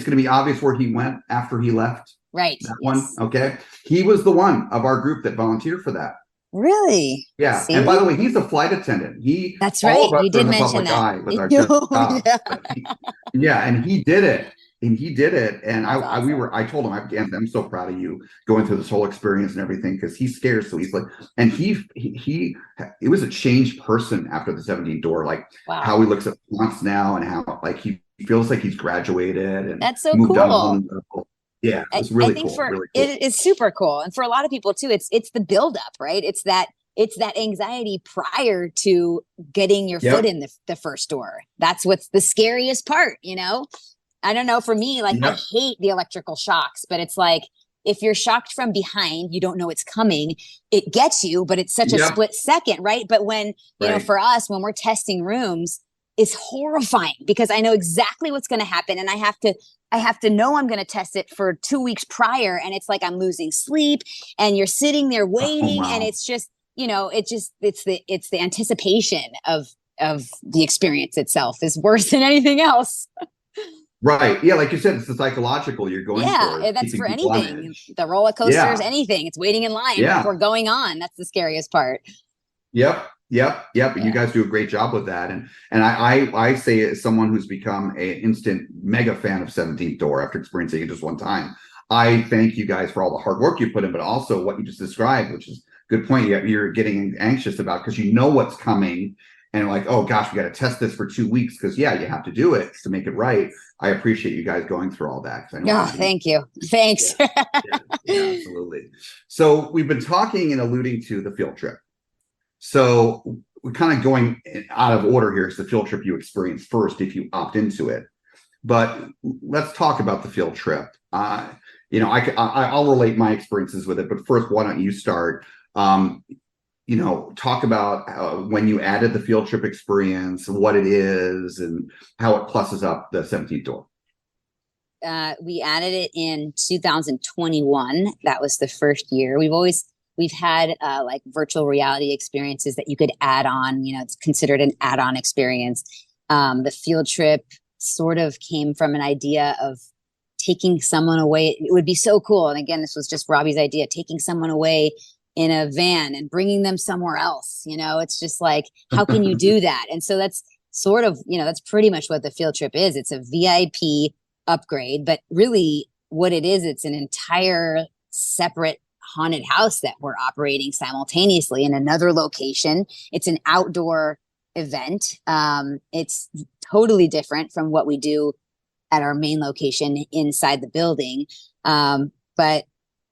gonna be obvious where he went after he left. Right. That one. Okay. He was the one of our group that volunteered for that. Really? Yeah. See? And by the way, he's a flight attendant. That's right. You did mention that. With our and he did it. And I told him, I'm so proud of you going through this whole experience and everything, because he's scared. So he's like, and he was a changed person after the 17th door, like how he looks at haunts now, and how like he feels like he's graduated, and that's so cool. Yeah, it's really cool. It is super cool. And for a lot of people too, it's the buildup, right? It's that anxiety prior to getting your foot in the first door. That's what's the scariest part, I don't know, for me, like I hate the electrical shocks, but it's like, if you're shocked from behind, you don't know it's coming, it gets you, but it's such a split second, right? But when, for us, when we're testing rooms, it's horrifying because I know exactly what's going to happen. And I have to know I'm going to test it for 2 weeks prior. And it's like, I'm losing sleep, and you're sitting there waiting. And it's just, it's the anticipation of the experience itself is worse than anything else. Right. Yeah. Like you said, it's the psychological you're going for. Yeah, that's for anything. The roller coasters, anything. It's waiting in line before going on. That's the scariest part. Yep. Yeah. You guys do a great job with that. And I say, as someone who's become an instant mega fan of 17th door after experiencing it just one time, I thank you guys for all the hard work you put in, but also what you just described, which is a good point. You're getting anxious about, because you know what's coming. and like, oh gosh, we got to test this for 2 weeks because you have to do it to make it right. I appreciate you guys going through all that. I know thank you. Thanks. yeah, absolutely. So we've been talking and alluding to the field trip. So we're kind of going out of order here. It's the field trip you experience first if you opt into it. But let's talk about the field trip. I'll relate my experiences with it. But first, why don't you start? Talk about when you added the field trip experience, what it is, and how it pluses up the 17th door. We added it in 2021. That was the first year. We've had like virtual reality experiences that you could add on. It's considered an add-on experience. The field trip sort of came from an idea of taking someone away. It would be so cool. And again, this was just Robbie's idea, taking someone away in a van and bringing them somewhere else. It's just like, how can you do that? And so that's sort of, that's pretty much what the field trip is. It's a VIP upgrade, but really what it is, it's an entire separate haunted house that we're operating simultaneously in another location. It's an outdoor event. It's totally different from what we do at our main location inside the building. But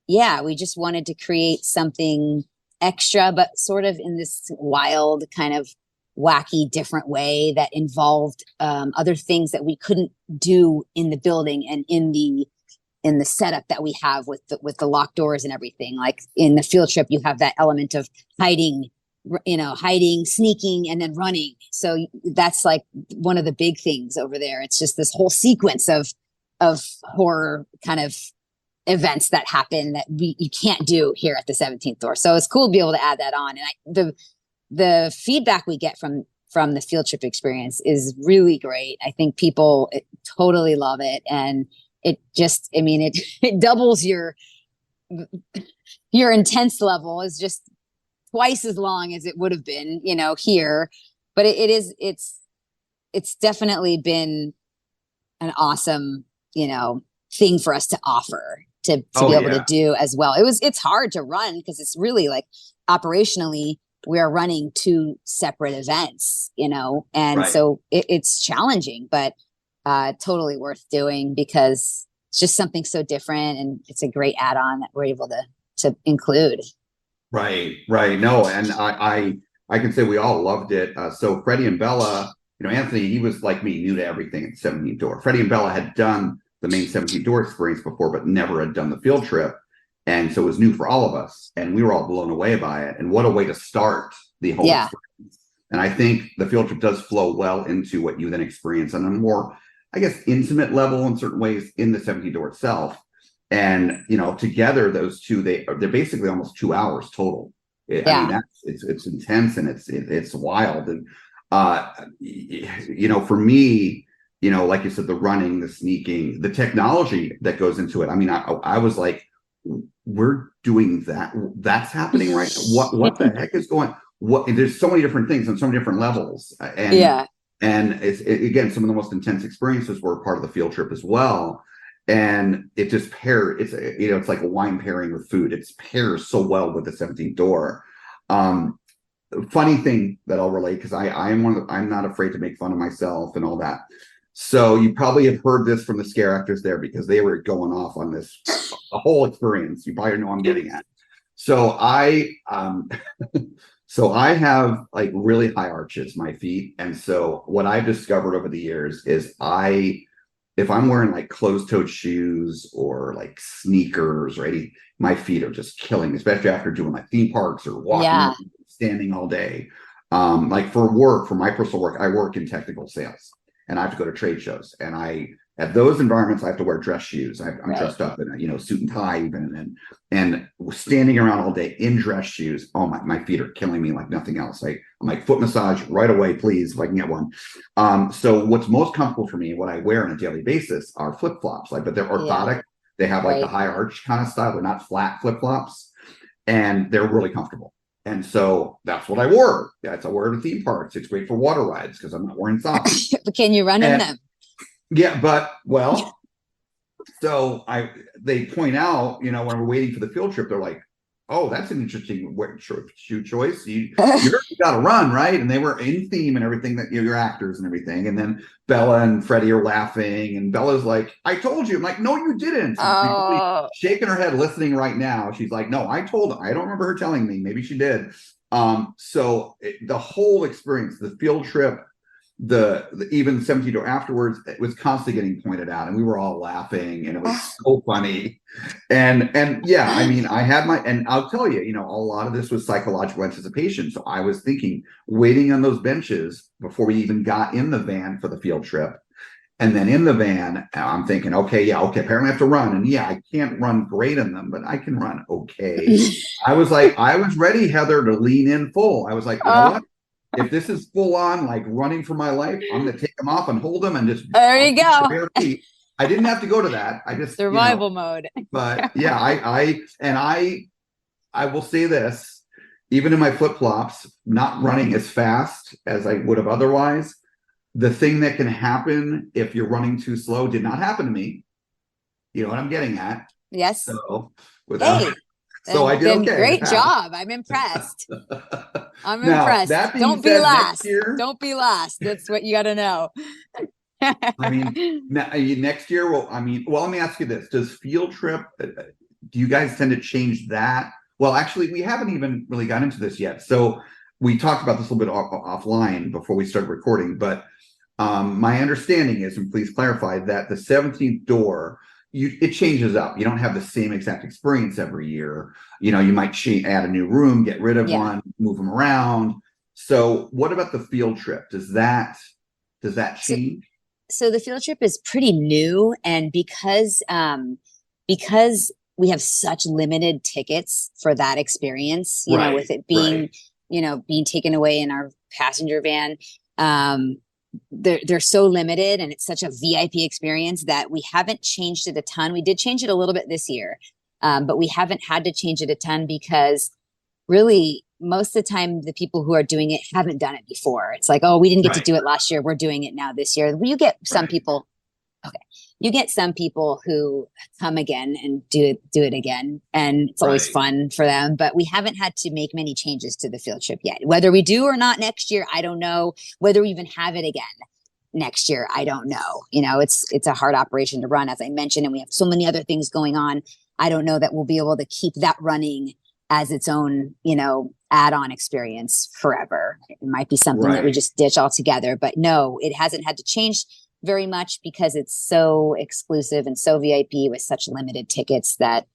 yeah, we just wanted to create something extra, but sort of in this wild kind of wacky, different way that involved other things that we couldn't do in the building and in the setup that we have with the locked doors and everything. Like in the field trip, you have that element of hiding, sneaking, and then running. So that's like one of the big things over there. It's just this whole sequence of horror kind of events that happen that you can't do here at the 17th door. So it's cool to be able to add that on. And the feedback we get from the field trip experience is really great. I think people totally love it. And it just, it doubles your intense level is just twice as long as it would have been, here. But it's definitely been an awesome, thing for us to offer to be able to do as well. It's hard to run because it's really like operationally we're running two separate events, and right. So it's challenging, but totally worth doing because it's just something so different and it's a great add-on that we're able to include. Right. No, and I can say we all loved it. So Freddie and Bella, Anthony, he was like me, new to everything at the 17th door. Freddie and Bella had done the main 17th door experience before, but never had done the field trip. And so it was new for all of us. And we were all blown away by it. And what a way to start the whole experience. And I think the field trip does flow well into what you then experience on a more, I guess, intimate level in certain ways in the 17th door itself. And, together, those two, they're basically almost 2 hours total. It's intense and it's wild. And, for me, like you said, the running, the sneaking, the technology that goes into it. I was like, we're doing that. That's happening right now. What the heck is going? There's so many different things on so many different levels. And again, some of the most intense experiences were part of the field trip as well. And it just it's like a wine pairing with food. It pairs so well with the 17th door. Funny thing that I'll relate, because I'm not afraid to make fun of myself and all that. So you probably have heard this from the scare actors there because they were going off on this the whole experience. You probably know I'm getting at. So I have like really high arches, my feet. And so what I've discovered over the years is if I'm wearing like closed-toed shoes or like sneakers or anything, my feet are just killing, especially after doing like theme parks or walking, standing all day. Like for my personal work, I work in technical sales. And I have to go to trade shows, and at those environments I have to wear dress shoes. I'm dressed up in a suit and tie, even, and standing around all day in dress shoes. Oh my feet are killing me like nothing else. I'm like, foot massage right away, please, if I can get one. So what's most comfortable for me, what I wear on a daily basis, are flip flops. But they're orthotic. They have like the high arch kind of style. They're not flat flip flops, and they're really comfortable. And so that's what I wore. I wore it at theme parks. It's great for water rides because I'm not wearing socks. But can you run in them? Yeah, so they point out, when we're waiting for the field trip, they're like, oh, that's an interesting shoe choice. You got to run, right? And they were in theme and everything, that your actors and everything. And then Bella and Freddie are laughing, and Bella's like, "I told you." I'm like, "No, you didn't." Oh. She's shaking her head, listening right now. She's like, "No, I told her. I don't remember her telling me. Maybe she did." The whole experience, the field trip, the even 17 door afterwards, it was constantly getting pointed out, and we were all laughing, and it was so funny. And yeah, I mean, I had and I'll tell you, a lot of this was psychological anticipation. So I was thinking, waiting on those benches before we even got in the van for the field trip. And then in the van, I'm thinking, okay, apparently I have to run. And yeah, I can't run great in them, but I can run okay. I was ready, Heather, to lean in full. I was like, you know what? If this is full on, like running for my life, I'm going to take them off and hold them and just. There you go. I didn't have to go to that. I just survival mode. But yeah, I will say this, even in my flip flops, not running as fast as I would have otherwise. The thing that can happen if you're running too slow did not happen to me. You know what I'm getting at? Yes. So I did okay. Great job. I'm impressed. Impressed. Don't be last. Don't be last. That's what you got to know. I mean, next year, let me ask you this. Does field trip, do you guys tend to change that? Well, actually, we haven't even really got into this yet. So we talked about this a little bit offline before we started recording, but my understanding is, and please clarify, that the 17th door, it changes up. You don't have the same exact experience every year. You might add a new room, get rid of one, move them around. So what about the field trip? Does that change? So the field trip is pretty new, and because we have such limited tickets for that experience, with it being, being taken away in our passenger van, they're so limited, and it's such a VIP experience that we haven't changed it a ton. We did change it a little bit this year, but we haven't had to change it a ton because really most of the time the people who are doing it haven't done it before. It's like, oh, we didn't get to do it last year, we're doing it now this year. You get some people, you get some people who come again and do it again, and it's always fun for them, but we haven't had to make many changes to the field trip yet. Whether we do or not next year, I don't know. Whether we even have it again next year, I don't know. It's a hard operation to run, as I mentioned, and we have so many other things going on. I don't know that we'll be able to keep that running as its own, add-on experience forever. It might be something that we just ditch altogether, but no, it hasn't had to change very much because it's so exclusive and so VIP with such limited tickets that,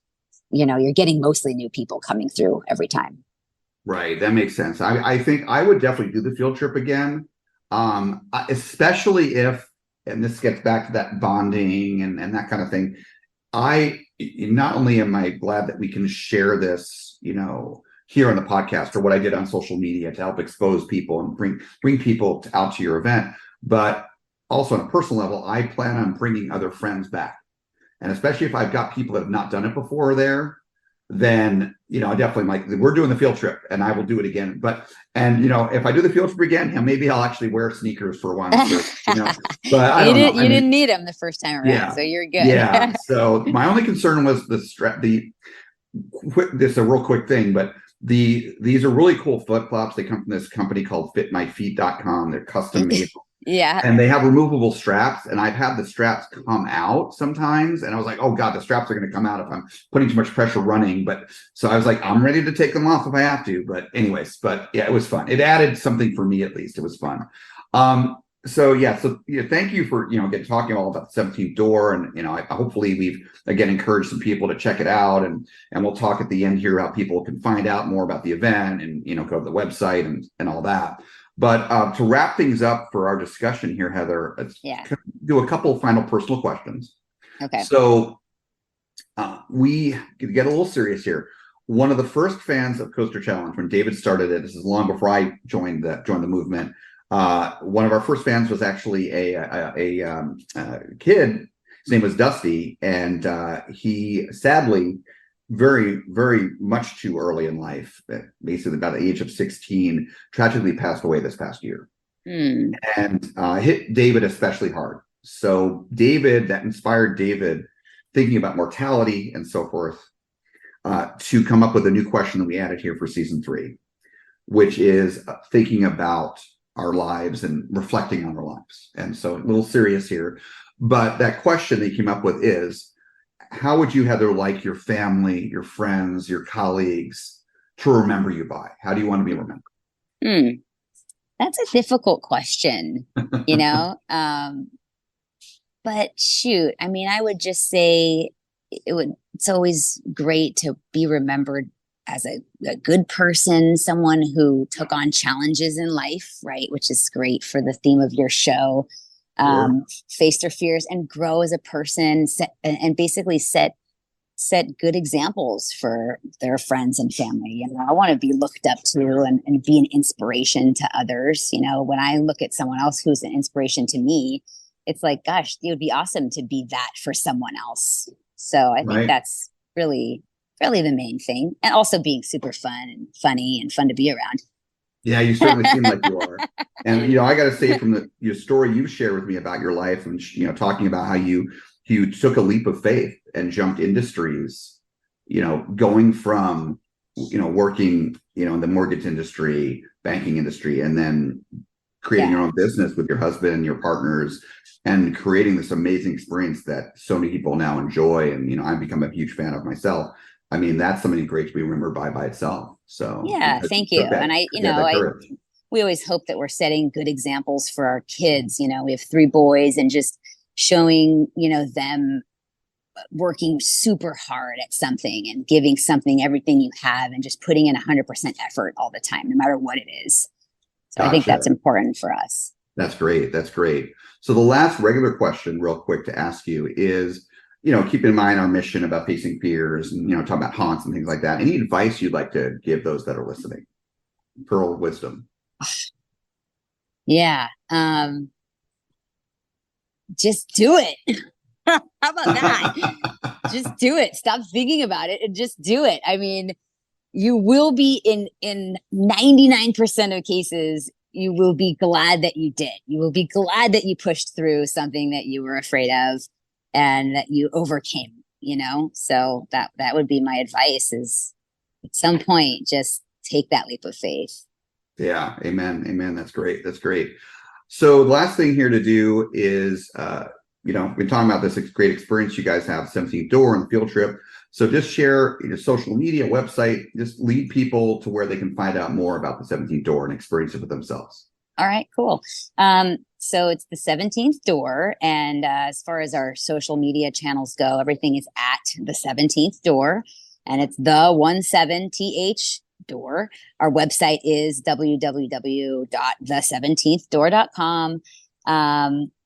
you're getting mostly new people coming through every time. Right. That makes sense. I think I would definitely do the field trip again. Especially if, and this gets back to that bonding and that kind of thing. Not only am I glad that we can share this, here on the podcast, or what I did on social media to help expose people and bring people out to your event, but also on a personal level, I plan on bringing other friends back. And especially if I've got people that have not done it before there, then, I definitely we're doing the field trip and I will do it again. But if I do the field trip again, maybe I'll actually wear sneakers for once. But I don't know. You didn't need them the first time around, so you're good. Yeah. So my only concern was this is a real quick thing, but these are really cool flip flops. They come from this company called fitmyfeet.com. They're custom made. Yeah. And they have removable straps, and I've had the straps come out sometimes, and I was like, oh God, the straps are going to come out if I'm putting too much pressure running. But so I was like, I'm ready to take them off if I have to. But anyways, yeah, it was fun. It added something for me, at least. It was fun. So thank you for, talking all about the 17th door. And, hopefully we've, again, encouraged some people to check it out. And we'll talk at the end here how people can find out more about the event and, go to the website and all that. But to wrap things up for our discussion here, Heather, let's do a couple of final personal questions. Okay. So we could get a little serious here. One of the first fans of Coaster Challenge, when David started it, this is long before I joined the movement. One of our first fans was actually a kid. His name was Dusty, and he sadly, very, very much too early in life, basically about the age of 16, tragically passed away this past year. And hit David especially hard. So that inspired David thinking about mortality and so forth. to come up with a new question that we added here for season 3, which is thinking about our lives and reflecting on our lives. And so a little serious here, but that question that you came up with is, how would you, Heather, like your family, your friends, your colleagues to remember you by? How do you want to be remembered? That's a difficult question, you know? But shoot, I mean, I would just say it's always great to be remembered as a good person, someone who took on challenges in life, right? Which is great for the theme of your show. Face their fears and grow as a person, and basically set good examples for their friends and family. You know, I want to be looked up to and be an inspiration to others. You know, when I look at someone else who's an inspiration to me, it's like, gosh, it would be awesome to be that for someone else. So I think that's really the main thing. And also being super fun and funny and fun to be around. Yeah, you certainly seem like you are. And, you know, I got to say, from your story you've shared with me about your life and, you know, talking about how you took a leap of faith and jumped industries, you know, going from, you know, working, you know, in the mortgage industry, banking industry, and then creating your own business with your husband and your partners and creating this amazing experience that so many people now enjoy. And, you know, I've become a huge fan of myself. I mean, that's something great to be remembered by itself. So yeah, thank you. And we always hope that we're setting good examples for our kids. You know, we have 3 boys, and just showing, you know, them working super hard at something and giving something everything you have and just putting in 100% effort all the time, no matter what it is. So I think that's important for us. That's great. That's great. So the last regular question, real quick, to ask you is, you know, keep in mind our mission about facing fears and, you know, talking about haunts and things like that. Any advice you'd like to give those that are listening? Pearl of wisdom. Yeah. Just do it. How about that? Just do it. Stop thinking about it and just do it. I mean, you will be in 99% of cases, you will be glad that you did. You will be glad that you pushed through something that you were afraid of and that you overcame, you know? So that would be my advice, is at some point, just take that leap of faith. Yeah. Amen. Amen. That's great. That's great. So the last thing here to do is, you know, we've been talking about this great experience you guys have, 17th Door and the field trip. So just share your social media, website, just lead people to where they can find out more about the 17th Door and experience it for themselves. All right, cool. So it's the 17th Door. And as far as our social media channels go, everything is at the 17th Door, and it's the 17th Door. Our website is www.the17thdoor.com.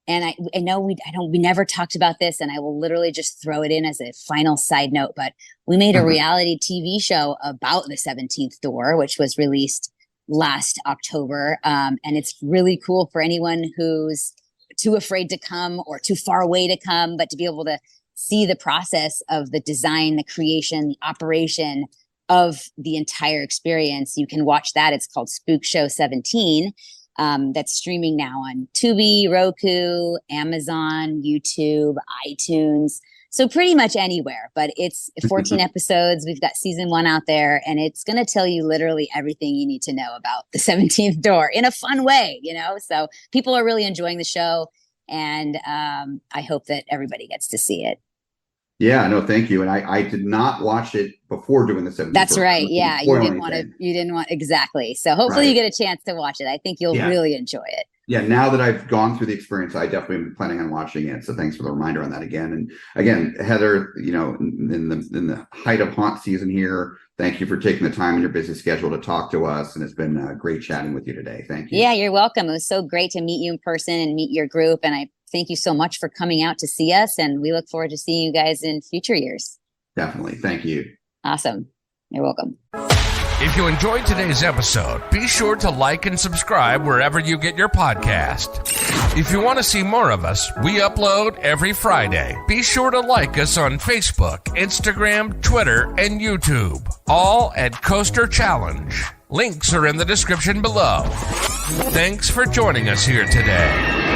And I know we never talked about this, and I will literally just throw it in as a final side note, but we made a reality TV show about the 17th Door, which was released last October. And it's really cool for anyone who's too afraid to come or too far away to come, but to be able to see the process of the design, the creation, the operation of the entire experience. You can watch that. It's called Spook Show 17. That's streaming now on Tubi, Roku, Amazon, YouTube, iTunes. So pretty much anywhere, but it's 14 episodes. We've got season 1 out there, and it's going to tell you literally everything you need to know about the 17th Door in a fun way, you know? So people are really enjoying the show, and I hope that everybody gets to see it. Yeah, no, thank you. And I did not watch it before doing the 17th. That's right. Yeah, you didn't want exactly. So hopefully you get a chance to watch it. I think you'll really enjoy it. Yeah, now that I've gone through the experience, I definitely am planning on watching it. So thanks for the reminder on that again. And again, Heather, you know, in the height of haunt season here, thank you for taking the time in your busy schedule to talk to us. And it's been great chatting with you today. Thank you. Yeah, you're welcome. It was so great to meet you in person and meet your group. And I thank you so much for coming out to see us. And we look forward to seeing you guys in future years. Definitely. Thank you. Awesome. You're welcome. If you enjoyed today's episode, be sure to like and subscribe wherever you get your podcast. If you want to see more of us, we upload every Friday. Be sure to like us on Facebook, Instagram, Twitter, and YouTube. All at Coaster Challenge. Links are in the description below. Thanks for joining us here today.